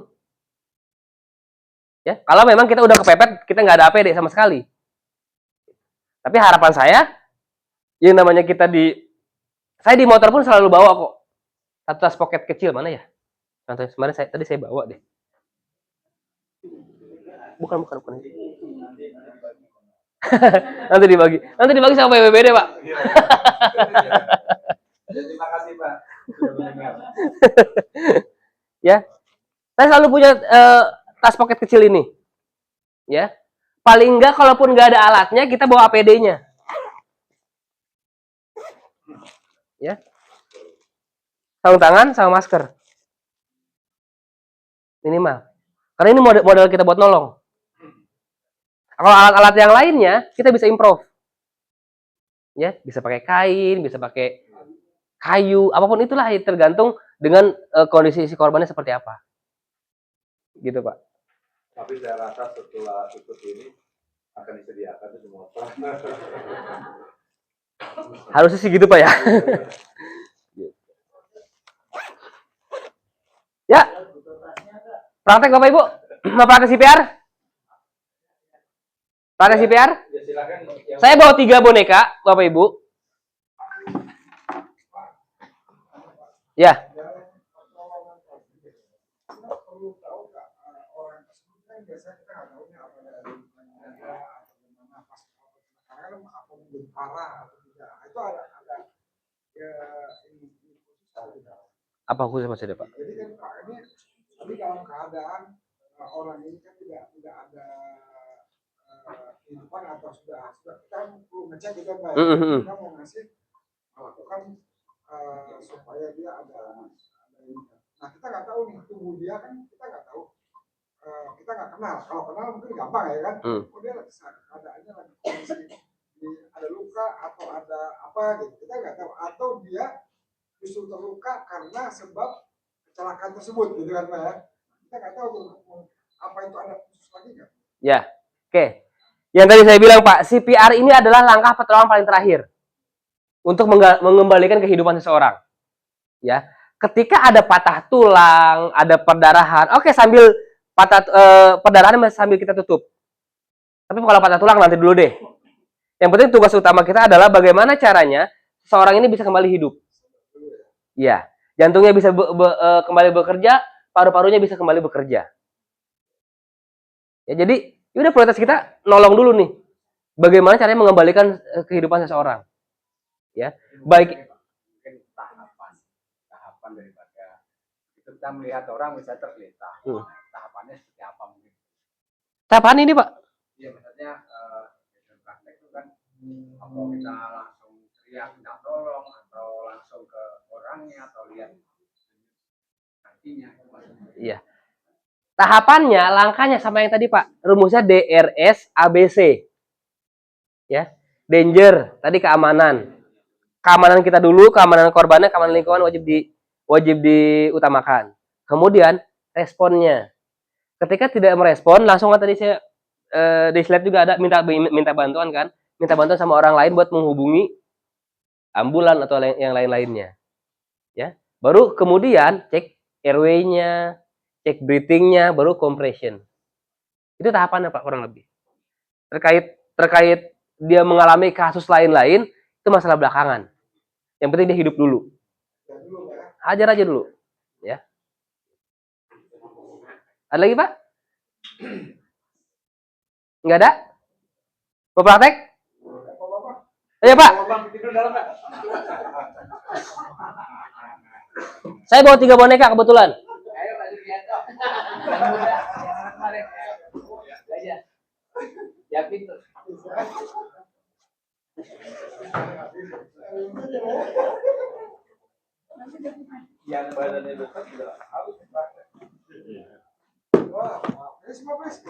Ya, kalau memang kita udah kepepet, kita nggak ada APD sama sekali. Tapi harapan saya, yang namanya saya di motor pun selalu bawa kok. Satu tas pocket kecil mana ya? Contohnya kemarin tadi saya bawa deh. Bukan. Nanti dibagi sama PBB deh Pak. Terima kasih Pak. Ya, saya selalu punya tas pocket kecil ini. Ya, paling enggak kalaupun nggak ada alatnya, kita bawa APD-nya. Ya, sarung tangan sama masker minimal. Karena ini modal kita buat nolong. Kalau alat-alat yang lainnya, kita bisa improve. Ya, bisa pakai kain, bisa pakai kayu, apapun itulah, tergantung dengan kondisi si korbannya seperti apa. Gitu, Pak. Tapi saya rasa setelah ikut ini akan disediakan semua Pak. Harusnya sih gitu, Pak ya. Ya. Praktek Bapak Ibu. Mau praktek CPR? Praktek CPR? Ya, silakan. Saya bawa 3 boneka, Bapak Ibu. Ya. bersalah atau tidak. Itu ada ya, ini khusus. Apa khusus maksudnya Pak? Jadi kan Pak ini tadi dalam keadaan orang ini kan tidak ada kehidupan atau sudah kita kan perlu ngecek gitu kan Pak. Kita mau ngasih melakukan supaya dia ada ini. Nah kita nggak tahu nih tubuh dia kan kita nggak tahu. Kita nggak kenal. Kalau kenal mungkin gampang ya kan. Oh dia lagi keadaannya lagi kondisi ada luka atau ada apa gitu. Kita nggak tahu. Atau dia justru terluka karena sebab kecelakaan tersebut gitu kan Pak ya. Kita nggak tahu apa itu ada khusus lagi nggak? Ya, oke. Yang tadi saya bilang Pak, CPR ini adalah langkah pertolongan paling terakhir untuk mengembalikan kehidupan seseorang. Ya, ketika ada patah tulang, ada perdarahan, oke sambil perdarahan sambil kita tutup. Tapi kalau patah tulang nanti dulu deh. Yang penting tugas utama kita adalah bagaimana caranya seseorang ini bisa kembali hidup. Ya, jantungnya bisa kembali bekerja, paru-parunya bisa kembali bekerja. Ya, jadi udah prioritas kita nolong dulu nih. Bagaimana caranya mengembalikan kehidupan seseorang. Ya, baik. Mungkin tahapan daripada itu kita melihat orang bisa tergeletak. Tahapannya seperti apa mungkin? Tahapan ini Pak? Iya, maksudnya praktek itu kan apa kita langsung teriak minta tolong atau langsung ke orangnya atau lihat kakinya itu maksudnya. Iya. Tahapannya, langkahnya sama yang tadi Pak. Rumusnya DRS ABC. Ya. Danger, tadi keamanan. Keamanan kita dulu, keamanan korbannya, keamanan lingkungan wajib diutamakan. Kemudian responnya. Ketika tidak merespon, langsung kan tadi saya di slide juga ada minta bantuan kan, minta bantuan sama orang lain buat menghubungi ambulan atau yang lain-lainnya. Ya. Baru kemudian cek airway-nya, cek breathing-nya, baru compression. Itu tahapannya Pak kurang lebih. Terkait dia mengalami kasus lain-lain itu masalah belakangan. Yang penting dia hidup dulu. Ajar aja dulu, ya. Ada lagi Pak? Nggak ada? Mau praktek? Ayo Pak. Saya bawa 3 boneka kebetulan. Ayo Pak Sugianto. Ya pintu. Yang badannya besar juga harus praktek. Wah, semua please.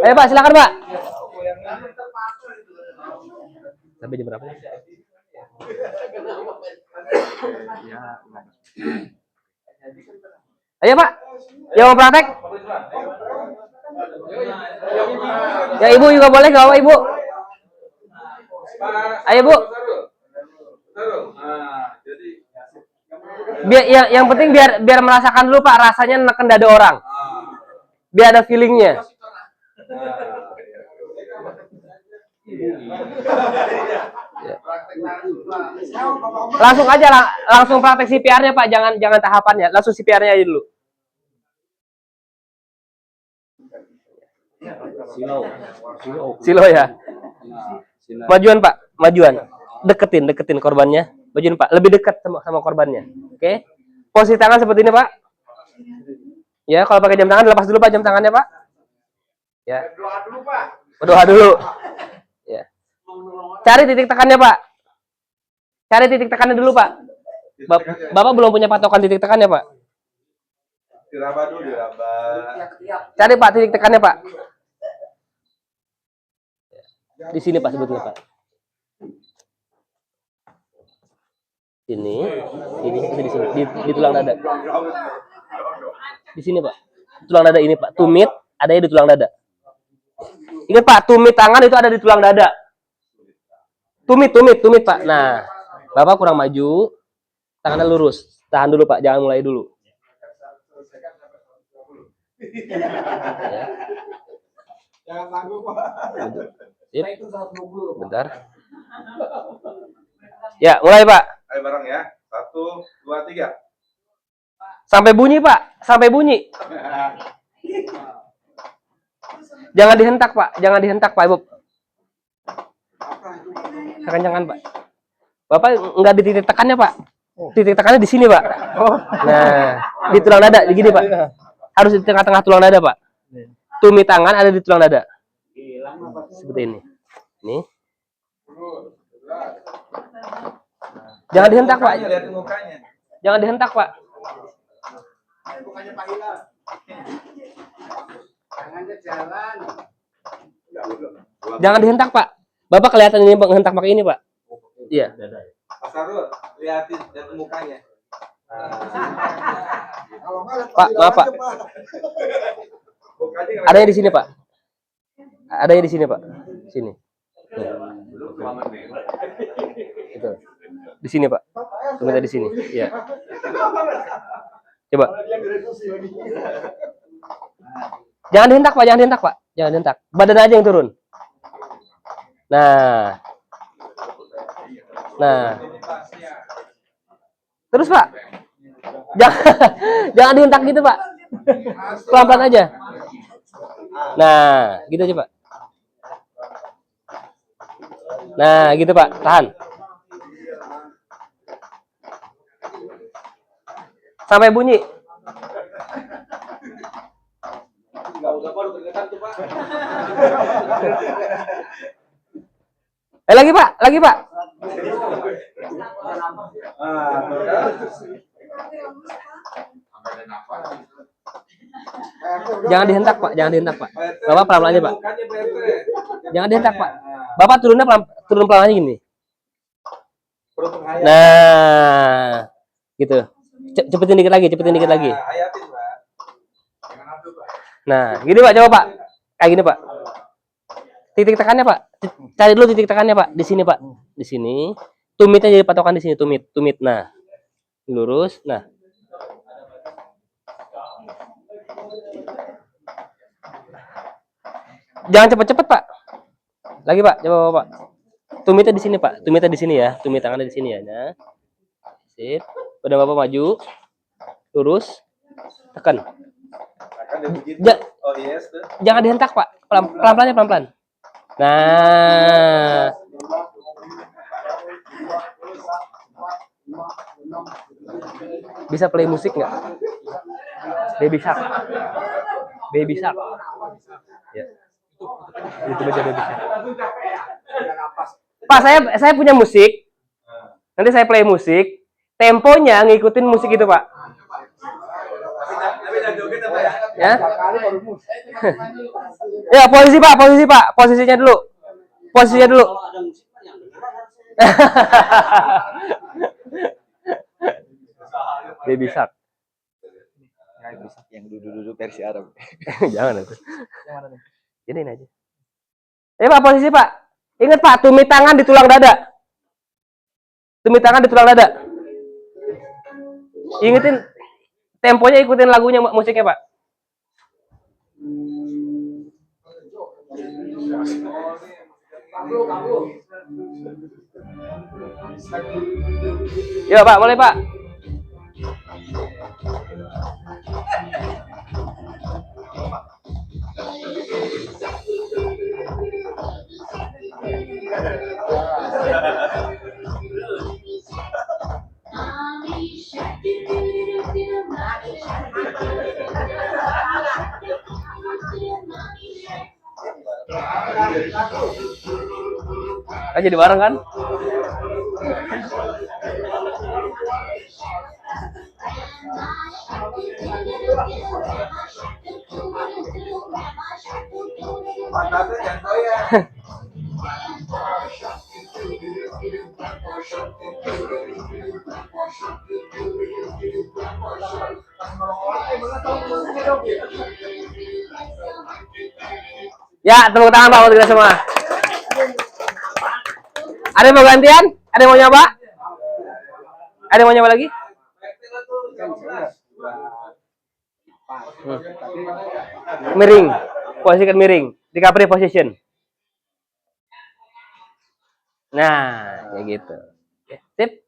Ayo Pak, silakan Pak. Sampai jam berapa? Ayo Pak, yang mau praktek? Ya Ibu juga boleh, gak apa Ibu? Ayo Bu. Biar yang penting biar merasakan dulu Pak rasanya neken dada orang. Biar ada feelingnya. Langsung aja langsung praktek CPR-nya Pak, jangan tahapannya, langsung CPR-nya aja dulu. Silo ya. Majuan Pak, majuan. Deketin korbannya. Majuan Pak, lebih dekat sama korbannya. Oke. Posisi tangan seperti ini Pak. Ya, kalau pakai jam tangan lepas dulu Pak jam tangannya Pak. Ya. Berdoa dulu Pak. Berdoa dulu. Ya. Cari titik tekannya Pak. Cari titik tekannya dulu Pak. Bapak belum punya patokan titik tekannya Pak. Diraba dulu, diraba. Cari Pak titik tekannya Pak. Di sini Pak sebetulnya Pak. Ini di sini di tulang dada. Di sini Pak. Tulang dada ini Pak. Tumit adanya di tulang dada. Ingat Pak, tumit tangan itu ada di tulang dada. Tumit Pak. Nah, Bapak kurang maju. Tangannya lurus. Tahan dulu Pak, jangan mulai dulu. Jangan tangguh Pak. Sip. Bentar. Ya, mulai Pak. Ayo bareng ya. 1, 2, 3. Sampai bunyi Pak, sampai bunyi. Jangan dihentak Pak, Ibu. Kekencangan, Pak. Bapak nggak di titik tekannya, Pak. Titik tekannya di sini, Pak. Nah, di tulang dada, gini, Pak. Harus di tengah-tengah tulang dada, Pak. Tumit tangan ada di tulang dada. Seperti ini. Nih. Jangan dihentak, Pak. Jangan dihentak, Pak. Bukannya Pak Hilal. Tangannya jalan. Jangan dihentak, Pak. Bapak kelihatan ini menghentak pakai ini, Pak. Iya. Pak Sarul, lihatin jatuh mukanya. Kalau nggak lihat Pak, maaf, Pak. aja, Pak. Ada yang di sini, Pak. Ada yang di sini, Pak. Sini. Itu. Di sini, Pak. Tumitnya di sini. Iya. Coba. Jangan dihentak, Pak. Jangan dihentak, Pak. Jangan dihentak. Badan aja yang turun. Nah. Nah. Terus, Pak. Jangan dihentak gitu, Pak. Pelan-pelan aja. Nah, gitu aja, Pak. Nah, gitu, Pak. Tahan. Sampai bunyi. Lagi, Pak. Lagi, Pak. Jangan dihentak, Pak. Jangan dihentak, Pak. Bapak pelan-pelan aja, Pak. Jangan dihentak, Pak. Bapak turun pelan aja gini. Nah, gitu. Cepetin dikit lagi, cepetin dikit lagi. Nah, gini, Pak. Coba, Pak. Kayak gini, Pak. Titik tekannya, Pak. Cari dulu titik tekannya, Pak. Di sini, Pak. Di sini. Tumitnya jadi patokan di sini, tumit. Nah. Lurus. Nah. Jangan cepet-cepet, Pak. Lagi, Pak. Coba, Pak. Tumitnya di sini, Pak. Tumitnya di sini ya. Tumit tangannya di sini ya. Nah. Sip. Badan Bapak maju. Lurus. Tekan. Jangan dihentak, Pak. Pelan-pelan, pelan-pelan. Nah. Bisa play musik nggak? Baby Shark. Baby Shark. Ya. Itu aja Baby Shark. Pak, saya punya musik. Nanti saya play musik. Temponya ngikutin musik itu, Pak. Ya. Ya, posisi, Pak. Posisinya dulu. Baby Shark. Yang duduk versi Arab. Jangan itu. Ini aja. Pak, posisi, Pak. Ingat, Pak, tumit tangan di tulang dada. Ingetin temponya, ikutin lagunya, musiknya, Pak. Ya, Pak, boleh, Pak. Jadi bareng kan? Ya, tepuk tangan, Pak, untuk kita semua. Ada yang mau gantian? Ada yang mau nyoba? Ada yang mau nyoba lagi? Miring. Posisikan miring. Recovery position. Nah, kayak gitu. Sip.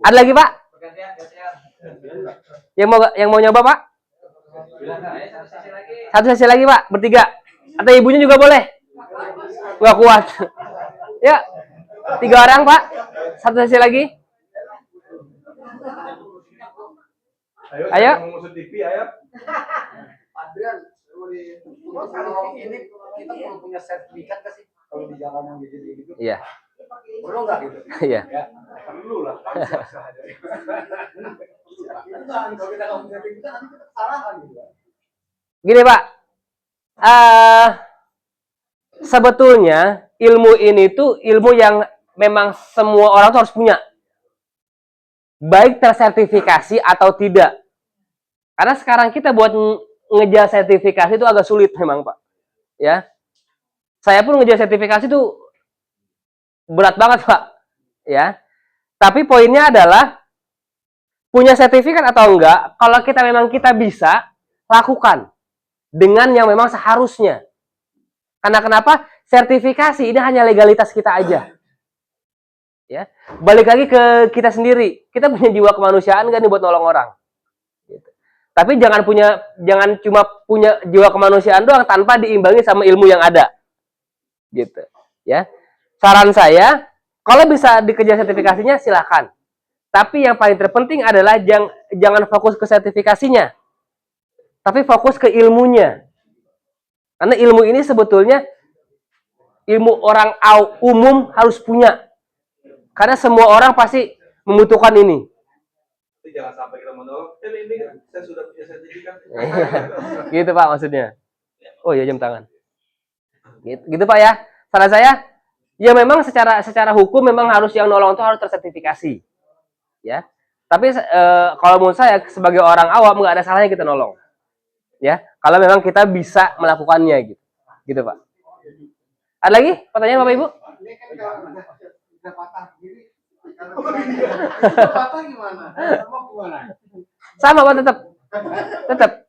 Ada lagi, Pak? Yang mau nyoba, Pak? Satu sesi lagi, Pak. Bertiga. Atau ibunya juga boleh. Gak kuat. Ya. 3 orang, Pak. Satu sesi lagi. Ayo. Mengusut TV, ayo. Adrian, kalau ini kita perlu punya sertifikat nggak sih? Kalau di jalanan gitu. Iya. Perlu nggak gitu? Iya. Ya, perlu lah. Kalau kita nggak punya sertifikat, nanti kita kesalahan gitu. Gini, Pak. Sebetulnya ilmu ini tuh ilmu yang memang semua orang tuh harus punya. Baik tersertifikasi atau tidak. Karena sekarang kita buat ngejar sertifikasi itu agak sulit memang, Pak. Ya. Saya pun ngejar sertifikasi itu berat banget, Pak. Ya. Tapi poinnya adalah punya sertifikat atau enggak, kalau kita memang kita bisa, lakukan dengan yang memang seharusnya. Karena kenapa? Sertifikasi ini hanya legalitas kita aja. Ya. Balik lagi ke kita sendiri. Kita punya jiwa kemanusiaan kan nih buat nolong orang. Gitu. Tapi jangan cuma punya jiwa kemanusiaan doang tanpa diimbangi sama ilmu yang ada. Gitu. Ya. Saran saya, kalau bisa dikejar sertifikasinya silakan. Tapi yang paling terpenting adalah jangan fokus ke sertifikasinya. Tapi fokus ke ilmunya. Karena ilmu ini sebetulnya ilmu orang umum harus punya. Karena semua orang pasti membutuhkan ini. Tapi jangan sampai kita menolak. Ini saya sudah punya sertifikat. Gitu Pak maksudnya. Oh iya jam tangan. Gitu Pak ya. Saran saya, ya memang secara hukum memang harus yang nolong itu harus tersertifikasi. Ya. Tapi kalau menurut saya sebagai orang awam nggak ada salahnya kita nolong. Ya. Kalau memang kita bisa melakukannya gitu. Gitu Pak. Ada lagi pertanyaan Bapak Ibu? Ini kan kalau patah begini, kalau patah gimana? Mau gimana? Sama Pak tetap.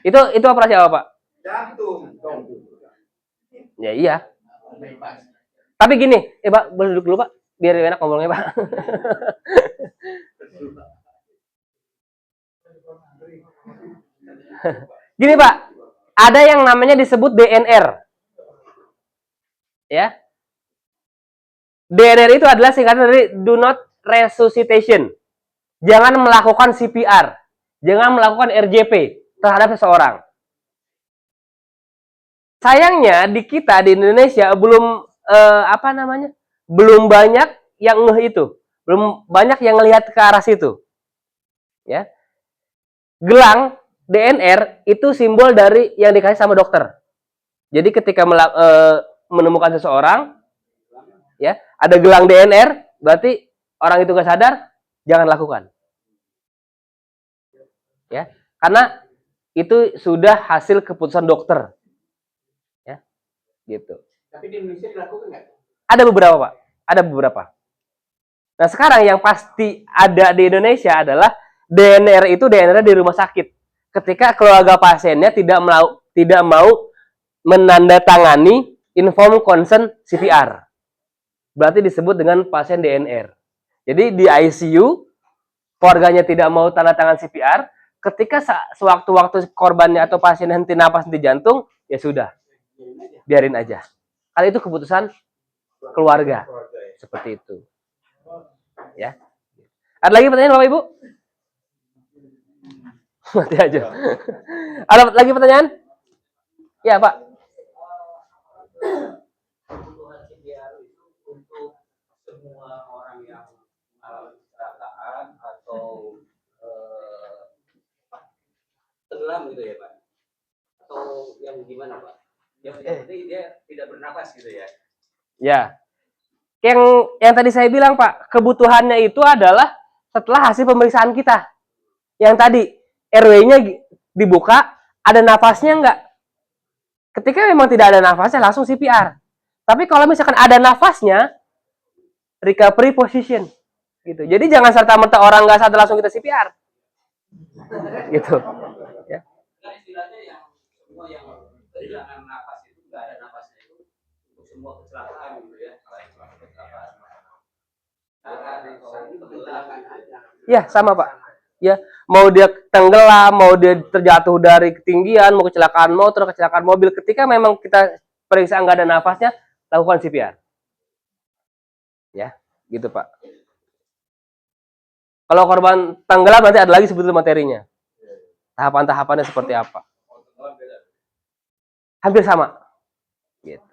Itu operasi apa Pak? Jantung. Ya iya. Tapi gini, Pak boleh duduk dulu Pak, biar enak ngomongnya Pak. Gini Pak, ada yang namanya disebut DNR. Ya. DNR itu adalah singkatan dari Do Not Resuscitation. Jangan melakukan CPR. Jangan melakukan RJP terhadap seseorang. Sayangnya di kita di Indonesia belum belum banyak yang ngeh itu. Belum banyak yang ngelihat ke arah situ. Ya. Gelang DNR itu simbol dari yang dikasih sama dokter. Jadi ketika menemukan seseorang, ya ada gelang DNR, berarti orang itu nggak sadar, jangan lakukan. Ya, karena itu sudah hasil keputusan dokter. Ya, gitu. Tapi di Indonesia dilakukan nggak? Ada beberapa Pak, ada beberapa. Nah sekarang yang pasti ada di Indonesia adalah DNR itu DNR di rumah sakit. Ketika keluarga pasiennya tidak mau menandatangani inform consent CPR. Berarti disebut dengan pasien DNR. Jadi di ICU, keluarganya tidak mau tanda tangan CPR, ketika sewaktu-waktu korbannya atau pasien henti napas, henti jantung, ya sudah, biarin aja. Karena itu keputusan keluarga. Seperti itu. Ya. Ada lagi pertanyaan Bapak Ibu? Mati aja. Ada lagi pertanyaan? Ya Pak. Kebutuhan CPR itu untuk semua orang yang mengalami kecelakaan atau tenggelam gitu ya Pak? Atau yang gimana Pak? Yang penting dia tidak bernapas gitu ya? Ya. Yang tadi saya bilang Pak, kebutuhannya itu adalah setelah hasil pemeriksaan kita. Yang tadi RW-nya dibuka, ada nafasnya enggak? Ketika memang tidak ada nafasnya, langsung CPR. Tapi kalau misalkan ada nafasnya, recovery position. Gitu. Jadi jangan serta-merta orang nggak sadar langsung kita CPR. Gitu. Ya. Nah, istilahnya yang semua yang kehilangan nafas itu nggak ada nafasnya itu untuk semua kecelakaan gitu ya. Ya, sama Pak. Ya, mau dia tenggelam, mau dia terjatuh dari ketinggian, mau kecelakaan motor, kecelakaan mobil, ketika memang kita periksa nggak ada nafasnya, lakukan CPR. Ya, gitu Pak. Kalau korban tenggelam nanti ada lagi sebetulnya materinya. Tahapan-tahapannya seperti apa? Hampir sama. Gitu.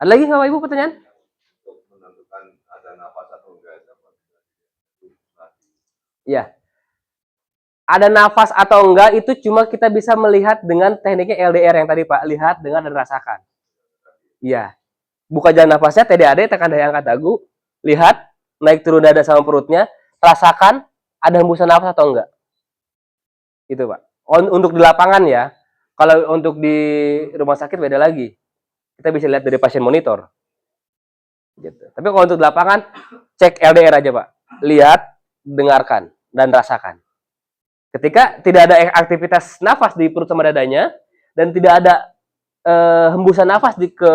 Ada lagi nggak Pak Ibu pertanyaan? Untuk menentukan ada nafas atau enggak. Iya. Ada nafas atau enggak itu cuma kita bisa melihat dengan tekniknya LDR yang tadi Pak, lihat, dengar dan rasakan. Iya. Buka jalan nafasnya, TDAD, tekan daya angkat dagu, lihat, naik turun dada sama perutnya, rasakan ada hembusan nafas atau enggak. Gitu Pak. Untuk di lapangan ya, kalau untuk di rumah sakit beda lagi. Kita bisa lihat dari pasien monitor. Gitu. Tapi kalau untuk di lapangan, cek LDR aja Pak. Lihat, dengarkan, dan rasakan. Ketika tidak ada aktivitas nafas di perut sama dadanya, dan tidak ada hembusan nafas ke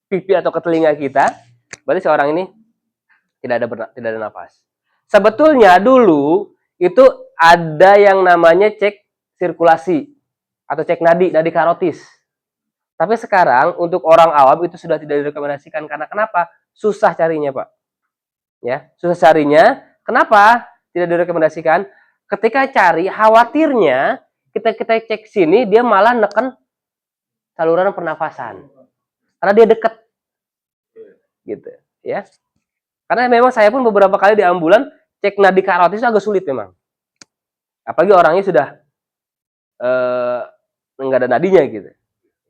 pipi atau ke telinga kita, berarti seorang ini tidak ada nafas. Sebetulnya dulu itu ada yang namanya cek sirkulasi atau cek nadi karotis. Tapi sekarang untuk orang awam itu sudah tidak direkomendasikan karena kenapa? Susah carinya Pak. Ya, susah carinya. Kenapa tidak direkomendasikan? Ketika cari, khawatirnya kita cek sini dia malah neken saluran pernafasan. Karena dia dekat. Gitu, ya. Karena memang saya pun beberapa kali di ambulan cek nadi karotis agak sulit memang. Apalagi orangnya sudah nggak ada nadinya gitu,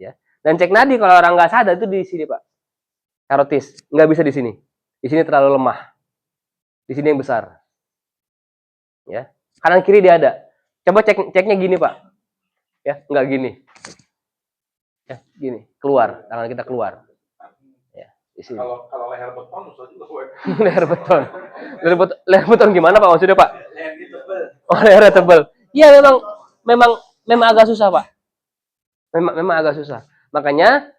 ya. Dan cek nadi kalau orang nggak sadar itu di sini Pak. Karotis, nggak bisa di sini. Di sini terlalu lemah. Di sini yang besar. Ya. Kanan kiri dia ada. Coba ceknya gini Pak. Ya, nggak gini. Ya, gini, keluar, tangan kita keluar. Ya, di sini. Kalau leher beton susah juga. Leher beton. Leher beton gimana Pak maksudnya Pak? Leher tebel. Oh, leher tebel. Iya memang agak susah Pak. Memang agak susah. Makanya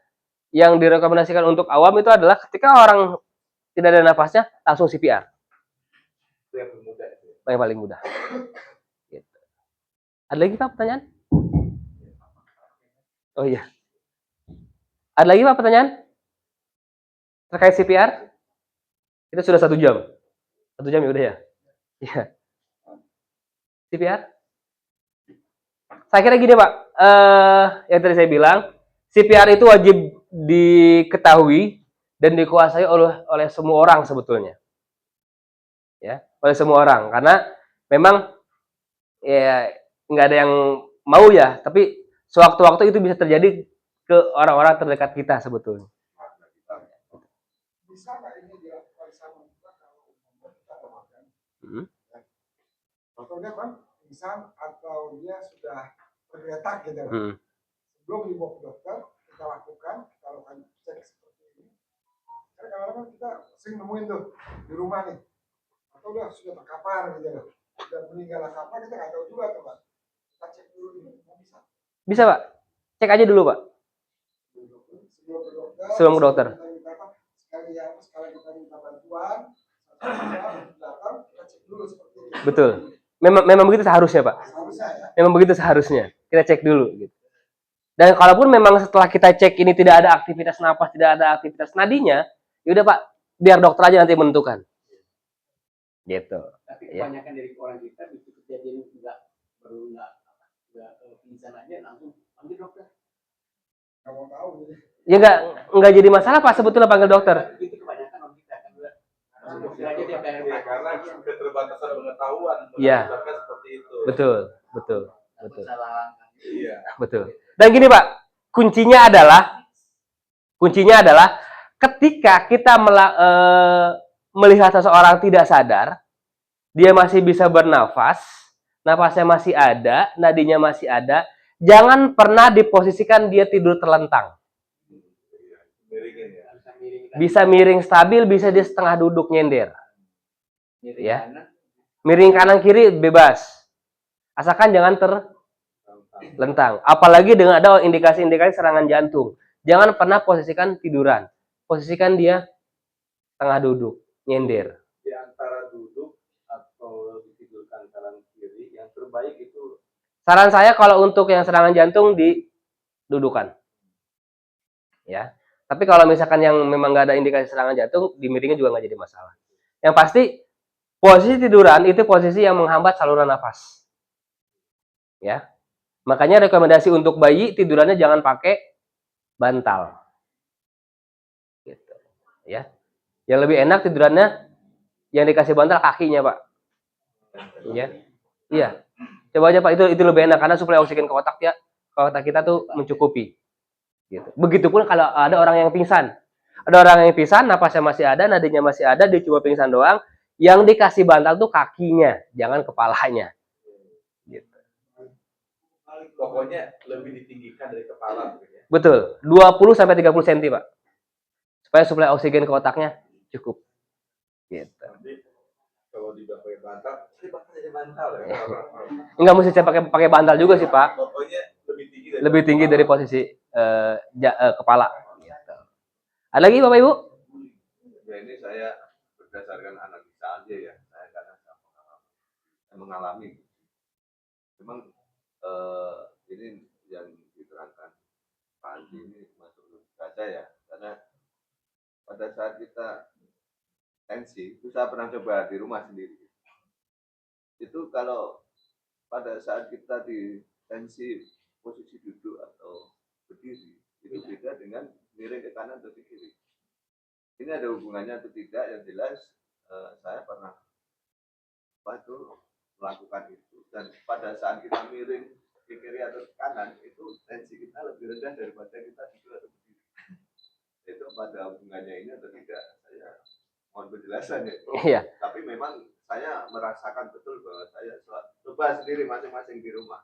yang direkomendasikan untuk awam itu adalah ketika orang tidak ada nafasnya langsung CPR. Itu yang mudah. Yang paling mudah. Gitu. Ada lagi Pak pertanyaan? Oh iya. Ada lagi Pak pertanyaan? Terkait CPR? Kita sudah 1 jam. 1 jam ya udah ya? Iya. CPR? Saya kira gini Pak. Yang tadi saya bilang, CPR itu wajib diketahui dan dikuasai oleh semua orang sebetulnya. Ya, oleh semua orang. Karena memang ya nggak ada yang mau ya, tapi sewaktu-waktu itu bisa terjadi ke orang-orang terdekat kita sebetulnya. Bisa nggak ini dilakukan sama kita kalau kita makan? Contohnya kan pingsan atau dia sudah tergeletak gitu. Sebelum dibawa ke dokter, kita lakukan cek seperti ini. Karena kadang-kadang kita sering nemuin tuh di rumah nih, atau udah sudah terkapar gitu, sudah meninggal apa kita nggak tahu juga tuh Pak. Kita cek dulu ini, bisa. Bisa Pak, cek aja dulu Pak. Sebelum ke dokter. Sekali kita minta bantuan, datang kita cek dulu seperti ini. Betul. Memang begitu seharusnya Pak. Seharusnya ya. Memang begitu seharusnya. Kita cek dulu. Gitu. Dan kalaupun memang setelah kita cek ini tidak ada aktivitas napas, tidak ada aktivitas nadinya, yaudah Pak, biar dokter aja nanti menentukan. Gitu. Tapi kebanyakan dari orang kita begitu kejadian nggak pingsan aja langsung panggil dokter. Nggak mau tahu. Ya nggak jadi masalah Pak sebetulnya panggil dokter. Itu kebanyakan orang kita kan udah. Karena keterbatasan pengetahuan. Iya. Seperti itu. Betul. Salah. Iya. Betul. Dan gini Pak, kuncinya adalah ketika kita melihat seseorang tidak sadar, dia masih bisa bernafas, nafasnya masih ada, nadinya masih ada, jangan pernah diposisikan dia tidur terlentang. Bisa miring stabil, bisa dia setengah duduk nyender. Ya. Miring kanan kiri bebas. Asalkan jangan terlentang. Apalagi dengan ada indikasi-indikasi serangan jantung. Jangan pernah posisikan tiduran. Posisikan dia tengah duduk, nyender. Di antara duduk atau ditidurkan kanan kiri, yang terbaik itu. Saran saya kalau untuk yang serangan jantung didudukan. Ya. Tapi kalau misalkan yang memang nggak ada indikasi serangan jantung, dimiringin juga nggak jadi masalah. Yang pasti posisi tiduran itu posisi yang menghambat saluran nafas. Ya. Makanya rekomendasi untuk bayi tidurannya jangan pakai bantal. Gitu. Ya. Yang lebih enak tidurannya yang dikasih bantal kakinya, Pak. Ya. Iya. Coba aja Pak, itu lebih enak karena suplai oksigen ke otak ya, ke otak kita tuh mencukupi. Gitu. Begitupun kalau ada orang yang pingsan. Ada orang yang pingsan, napasnya masih ada, nadinya masih ada, dia cuma pingsan doang. Yang dikasih bantal tuh kakinya, jangan kepalanya. Gitu. Pokoknya lebih ditinggikan dari kepala gitu ya. Betul, 20 sampai 30 cm, Pak. Supaya suplai oksigen ke otaknya cukup. Gitu. Nanti kalau dipakai bantal, jadi bantal ya. Enggak mesti saya pakai bantal juga sih, Pak. Pokoknya Lebih tinggi dari posisi kepala. Gitu. Ada lagi Bapak Ibu? Ya ini saya berdasarkan analisa aja ya, saya karena saya mengalami. Memang ini yang diterangkan Pak Andi ini masuk saja ya, karena pada saat kita tensi, itu saya pernah coba di rumah sendiri. Itu kalau pada saat kita di tensi posisi duduk atau berdiri, itu beda dengan miring ke kanan atau ke kiri. Ini ada hubungannya atau tidak, yang jelas saya pernah melakukan itu, dan pada saat kita miring ke kiri atau ke kanan, itu tensi kita lebih rendah daripada kita duduk atau berdiri. Itu pada hubungannya ini atau tidak, saya mohon penjelasan ya. Iya. Tapi memang saya merasakan betul bahwa saya coba sendiri masing-masing di rumah.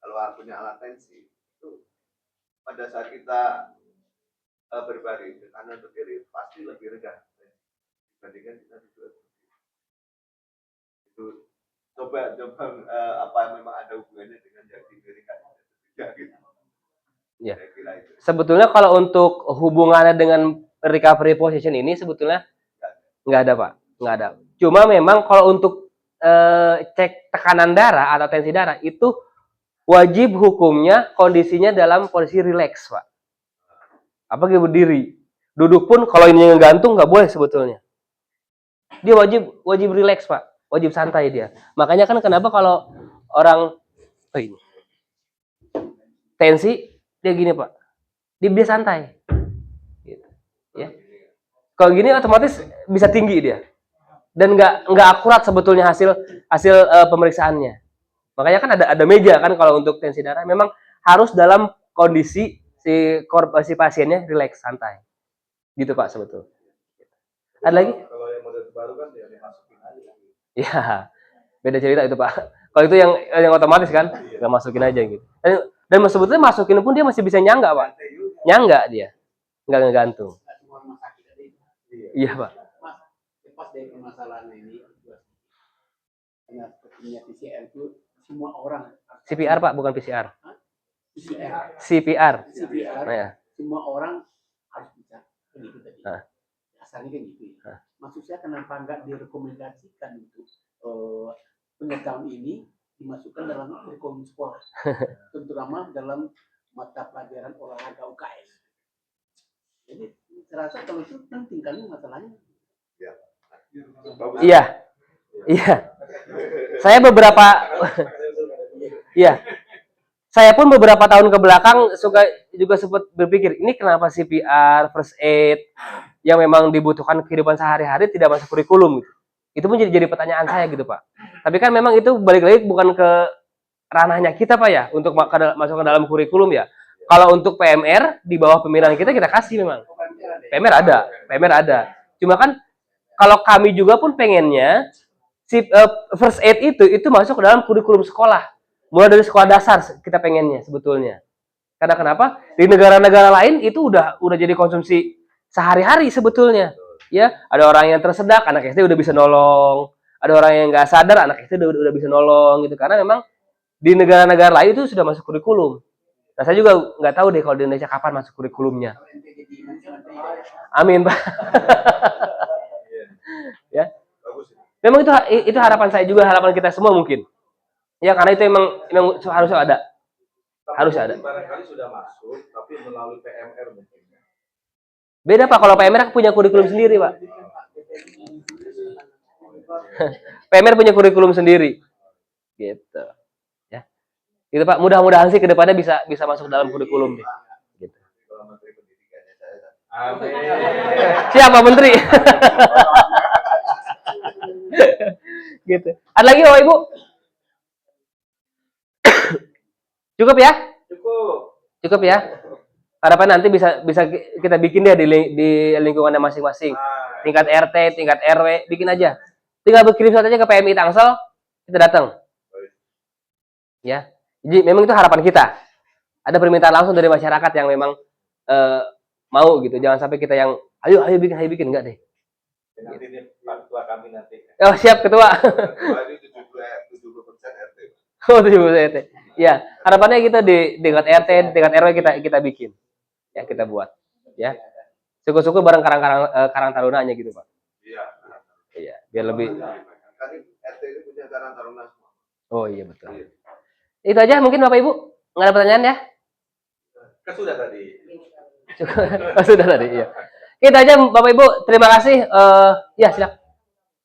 Kalau punya alat tensi, itu pada saat kita berbaring ke kanan atau kiri pasti lebih rendah dibandingkan kita duduk. Itu coba apa memang ada hubungannya dengan yang diberikan atau tidak gitu. Ya. Saya kira itu. Sebetulnya kalau untuk hubungannya dengan recovery position ini sebetulnya nggak ada Pak, nggak ada. Cuma memang kalau untuk cek tekanan darah atau tensi darah itu wajib hukumnya kondisinya dalam posisi rileks Pak. Apalagi berdiri, duduk pun kalau ini ngegantung nggak boleh sebetulnya. Dia wajib rileks Pak, wajib santai dia. Makanya kan kenapa kalau orang ini tensi dia gini Pak, dia santai. Gitu. Ya. Kalau gini otomatis bisa tinggi dia. Dan nggak akurat sebetulnya hasil pemeriksaannya. Makanya kan ada meja kan kalau untuk tensi darah memang harus dalam kondisi si pasiennya rileks santai. Gitu Pak sebetulnya. Ada lagi? Kalau yang model baru kan ya dimasukin aja. Ya, beda cerita itu Pak. Kalau itu yang otomatis kan, nggak masukin aja gitu. Dan sebetulnya masukin pun dia masih bisa nyangga Pak. Nyangga dia, nggak ngegantung. Iya Pak. Mas, lepas dari permasalahan ini, karena sepertinya PCR itu semua orang. CPR Pak, bukan PCR. PCR. CPR. CPR. Nah, ya. Semua orang harus bisa begitu tadi. Nah. Asalnya kan gitu ya. Maksud saya kenapa nggak direkomendasikan untuk pengetahuan ini dimasukkan dalam kurikulum sekolah, terutama dalam mata pelajaran olahraga UKS. Jadi terasa kalau itu penting kan masalahnya. Iya, iya. Saya beberapa, iya. Saya pun beberapa tahun ke belakang juga sempat berpikir, ini kenapa CPR, first aid yang memang dibutuhkan kehidupan sehari-hari tidak masuk kurikulum gitu. Itu pun jadi pertanyaan saya gitu Pak. Tapi kan memang itu balik lagi bukan ke ranahnya kita Pak ya untuk masuk ke dalam kurikulum ya. Kalau untuk PMR di bawah pembinaan kita kasih memang. PMR ada. Cuma kan kalau kami juga pun pengennya si first aid itu masuk ke dalam kurikulum sekolah. Mulai dari sekolah dasar kita pengennya sebetulnya. Karena kenapa? Di negara-negara lain itu udah jadi konsumsi sehari-hari sebetulnya. Ya, ada orang yang tersedak, anak SD udah bisa nolong. Ada orang yang nggak sadar, anak SD udah bisa nolong gitu. Karena memang di negara-negara lain itu sudah masuk kurikulum. Nah, saya juga nggak tahu deh kalau di Indonesia kapan masuk kurikulumnya. Amin, Pak. Ya. Memang itu harapan saya juga, harapan kita semua mungkin. Ya, karena itu memang harusnya ada. Harusnya ada. Barangkali sudah masuk, tapi melalui PMR mungkin. Beda Pak, kalau PMR punya kurikulum sendiri Pak. PMR punya kurikulum sendiri. Gitu. Ya. Gitu Pak, mudah-mudahan sih kedepannya bisa masuk dalam kurikulum deh. Gitu. Kalau Menteri Pendidikannya saya. Siapa Menteri? Gitu. Ada lagi Bapak Ibu? Cukup ya? Cukup ya? Harapan nanti bisa kita bikin deh di lingkungannya masing-masing. Tingkat RT, tingkat RW, bikin aja. Tinggal berkirim surat aja ke PMI Tangsel, kita datang. Ya. Jadi memang itu harapan kita. Ada permintaan langsung dari masyarakat yang memang mau gitu. Jangan sampai kita yang ayo bikin enggak deh. Nanti ini ketua kami nanti. Oh, siap ketua. Ketua ini 70% RT. Oh, 70 RT. Ya, harapannya kita di tingkat RT, di tingkat RW kita bikin. Ya, kita buat. Ya. Syukur-syukur bareng Karang Tarunanya gitu, Pak. Iya. Iya, biar lebih. Kan RT ini punya Karang Taruna semua. Oh iya betul. Itu aja mungkin Bapak Ibu. Nggak ada pertanyaan ya? Kan sudah tadi. Cukup. Oh, sudah tadi, iya. Itu aja Bapak Ibu. Terima kasih. Ya, silakan.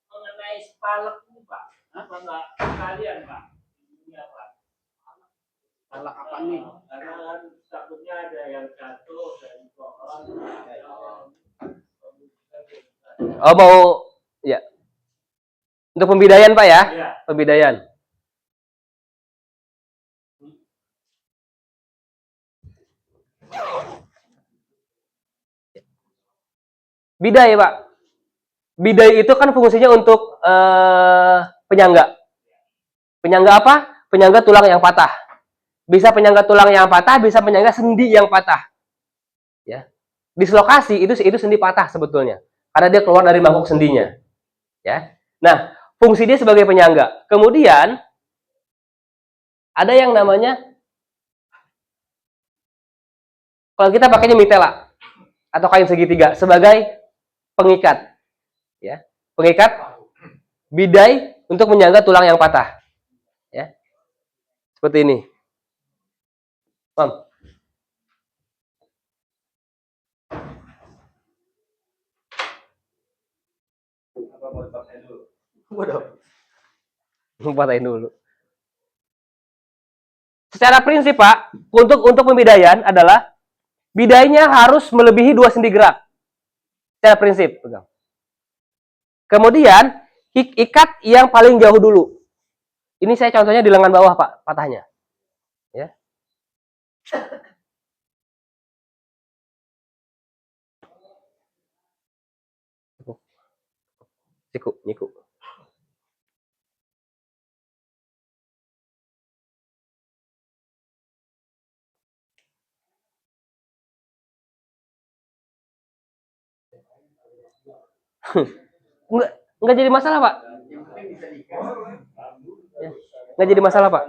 Mengenai spalak ini Pak, apa enggak kalian Pak? Ini apa? Spalak apa nih? Karena kan takutnya ada yang jatuh dari pohon. Oh mau ya. Untuk pembidayaan Pak ya? Iya. Pembidayaan. Bidai Pak. Bidai itu kan fungsinya untuk penyangga. Penyangga apa? Penyangga tulang yang patah. Bisa penyangga tulang yang patah, bisa penyangga sendi yang patah. Ya. Dislokasi itu sendi patah sebetulnya. Karena dia keluar dari mangkuk sendinya. Ya. Nah, fungsi dia sebagai penyangga. Kemudian ada yang namanya kalau kita pakainya mitela atau kain segitiga sebagai pengikat. Ya. Pengikat bidai untuk menyangga tulang yang patah. Ya. Seperti ini. Paham? Apa mau dipaksain dulu? Waduh. Patahin dulu. Secara prinsip Pak, untuk pembidaian adalah bidainya harus melebihi 2 sendi gerak. Secara prinsip, pegang. Kemudian ikat yang paling jauh dulu. Ini saya contohnya di lengan bawah Pak, patahnya. Ya. Nyiku. Enggak jadi masalah, Pak. Ya. Enggak jadi masalah, Pak.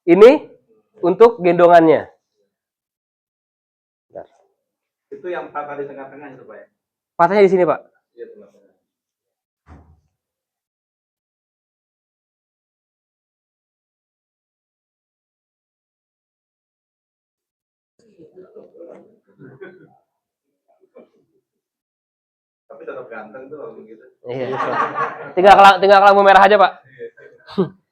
Ini untuk gendongannya. Itu yang patah di tengah-tengah itu Pak ya? Patahnya di sini, Pak. Iya, tengah-tengah. Tapi tetap ganteng tuh kalau begitu. Iya. Tinggal lampu merah aja, Pak.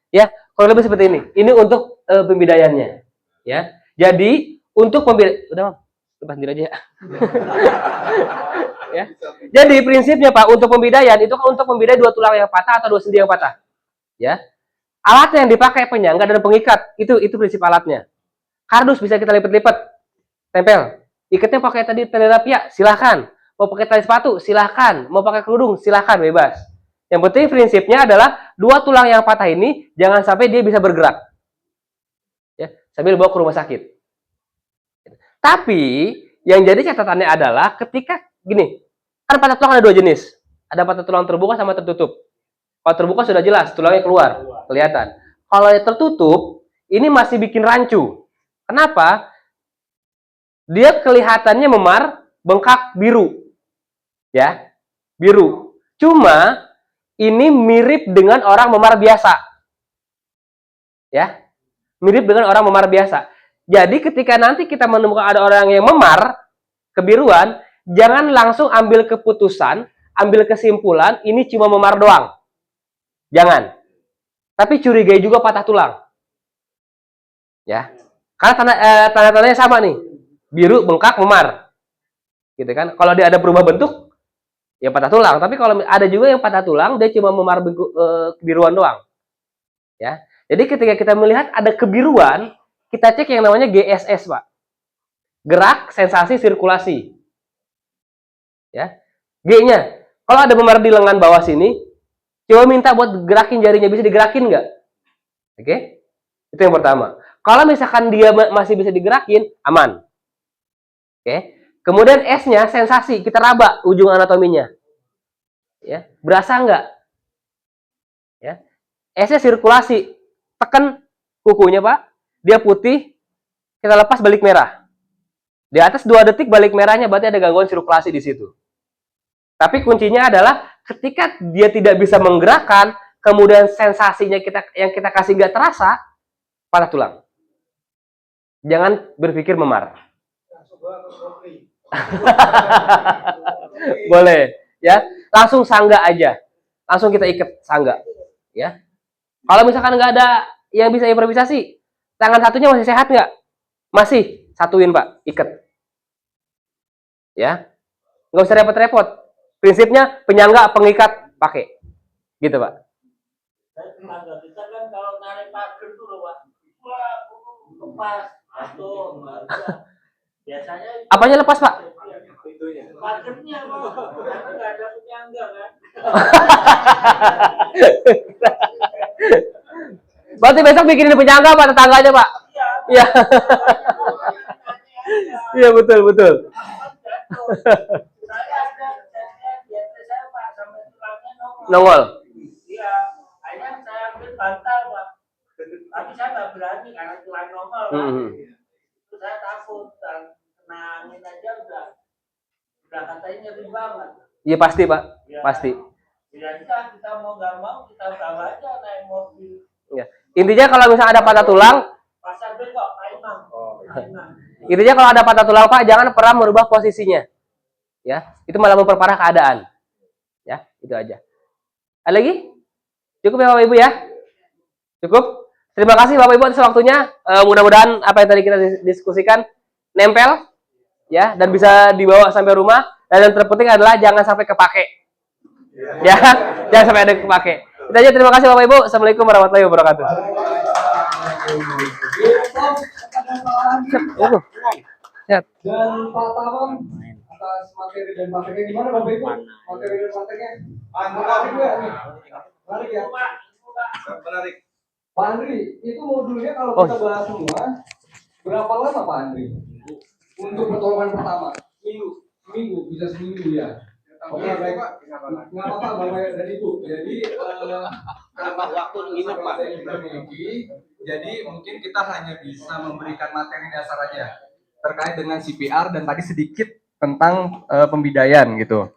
Ya, kalau lebih seperti ini. Ini untuk pembidayannya. Ya. Jadi, untuk udah, Mam. Lepas sendiri aja ya. Ya. Jadi prinsipnya Pak, untuk pembidaian itu kan untuk membidai 2 tulang yang patah atau 2 sendi yang patah. Ya. Alat yang dipakai penyangga dan pengikat, itu prinsip alatnya. Kardus bisa kita lipat-lipat, tempel. Ikatnya pakai tadi tali rapia, silahkan. Mau pakai tali sepatu, silahkan. Mau pakai kerudung, silahkan, bebas. Yang penting prinsipnya adalah 2 tulang yang patah ini jangan sampai dia bisa bergerak. Ya, sambil bawa ke rumah sakit. Tapi yang jadi catatannya adalah ketika gini, kan patah tulang ada 2 jenis. Ada patah tulang terbuka sama tertutup. Kalau terbuka sudah jelas, tulangnya keluar, kelihatan. Kalau yang tertutup, ini masih bikin rancu. Kenapa? Dia kelihatannya memar, bengkak, biru. Ya, biru. Cuma ini mirip dengan orang memar biasa. Ya, mirip dengan orang memar biasa. Jadi ketika nanti kita menemukan ada orang yang memar kebiruan, jangan langsung ambil keputusan, ambil kesimpulan ini cuma memar doang. Jangan. Tapi curigai juga patah tulang. Ya. Karena tanda-tandanya sama nih. Biru, bengkak, memar. Gitu kan? Kalau dia ada berubah bentuk, ya patah tulang. Tapi kalau ada juga yang patah tulang, dia cuma memar kebiruan doang. Ya. Jadi ketika kita melihat ada kebiruan, kita cek yang namanya GSS, Pak. Gerak, sensasi, sirkulasi. Ya. G-nya, kalau ada memar di lengan bawah sini, coba minta buat gerakin jarinya, bisa digerakin nggak? Oke? Itu yang pertama. Kalau misalkan dia masih bisa digerakin, aman. Oke? Kemudian S-nya, sensasi, kita raba ujung anatominya. Ya, berasa nggak? Ya. S-nya sirkulasi, tekan kukunya, Pak. Dia putih, kita lepas balik merah. Di atas 2 detik balik merahnya, berarti ada gangguan sirkulasi di situ. Tapi kuncinya adalah ketika dia tidak bisa menggerakkan, kemudian sensasinya yang kita kasih nggak terasa, patah tulang. Jangan berpikir memar. Boleh, ya. Langsung sangga aja. Langsung kita ikat sangga, ya. Kalau misalkan nggak ada yang bisa improvisasi, tangan satunya masih sehat nggak? Masih, satuin, Pak, ikat. Ya, nggak usah repot-repot. Prinsipnya penyangga, pengikat, pakai. Gitu, Pak. Saya pernah nggak bisa kan kalau narik pagar tuh loh, Pak. Wah, lepas. Atau biasanya Apanya lepas, Pak? pagarnya, Pak. Karena nggak ada penyangga kan. Berarti besok bikinin penyangga, Pak, tetangganya, Pak. Iya. Iya, betul, betul. Saya ada biasa saya, Pak, sampai tulangnya Nongol. Iya, akhirnya saya ambil bantal, Pak. Tapi saya nggak berani karena tulang nongol, Pak. Terus saya takut dan kena angin aja udah katanya nyeri banget. Iya, pasti, Pak. Ya, Pasti. ya kita mau nggak mau kita bawa aja naik mobil. Ya. Intinya kalau misalnya ada patah tulang, Pasar Bengkok, Pak Imam. intinya kalau ada patah tulang, Pak, jangan pernah merubah posisinya. Ya, itu malah memperparah keadaan. Ya, itu aja. Ada lagi? Cukup ya, Bapak Ibu ya? Cukup? Terima kasih Bapak Ibu atas waktunya. Mudah-mudahan apa yang tadi kita diskusikan nempel ya dan bisa dibawa sampai rumah. Dan yang terpenting adalah jangan sampai kepake. Ya, jangan sampai ada kepake. Itu aja, terima kasih Bapak Ibu. Assalamualaikum warahmatullahi wabarakatuh. Siap. Dan Pak Tamam atas materi dan prakteknya gimana Bapak Ibu? Materi dan prakteknya? Menarik nggak nih? Menarik ya? Menarik. Pak Andri, itu modulnya kalau kita bahas semua, berapa lama Pak Andri? Untuk pertolongan pertama? Seminggu, bisa seminggu ya? Oke, baik Pak. Nggak apa-apa Bapak dan Ibu. Jadi, karena waktu ini Pak kita miliki, jadi mungkin kita hanya bisa memberikan materi dasar aja terkait dengan CPR dan tadi sedikit tentang pembidayaan gitu.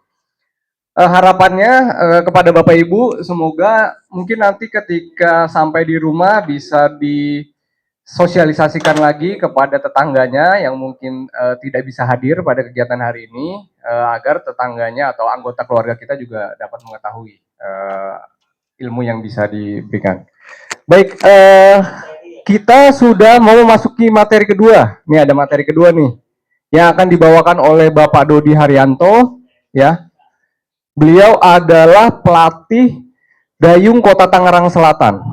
Harapannya kepada Bapak Ibu semoga mungkin nanti ketika sampai di rumah bisa disosialisasikan lagi kepada tetangganya yang mungkin tidak bisa hadir pada kegiatan hari ini agar tetangganya atau anggota keluarga kita juga dapat mengetahui ilmu yang bisa diberikan. Baik, kita sudah mau memasuki materi kedua. Ini ada materi kedua nih yang akan dibawakan oleh Bapak Dodi Haryanto ya. Beliau adalah pelatih dayung Kota Tangerang Selatan.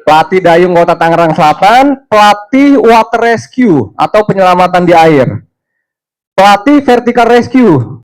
Pelatih dayung Kota Tangerang Selatan, pelatih water rescue atau penyelamatan di air. Pelatih vertical rescue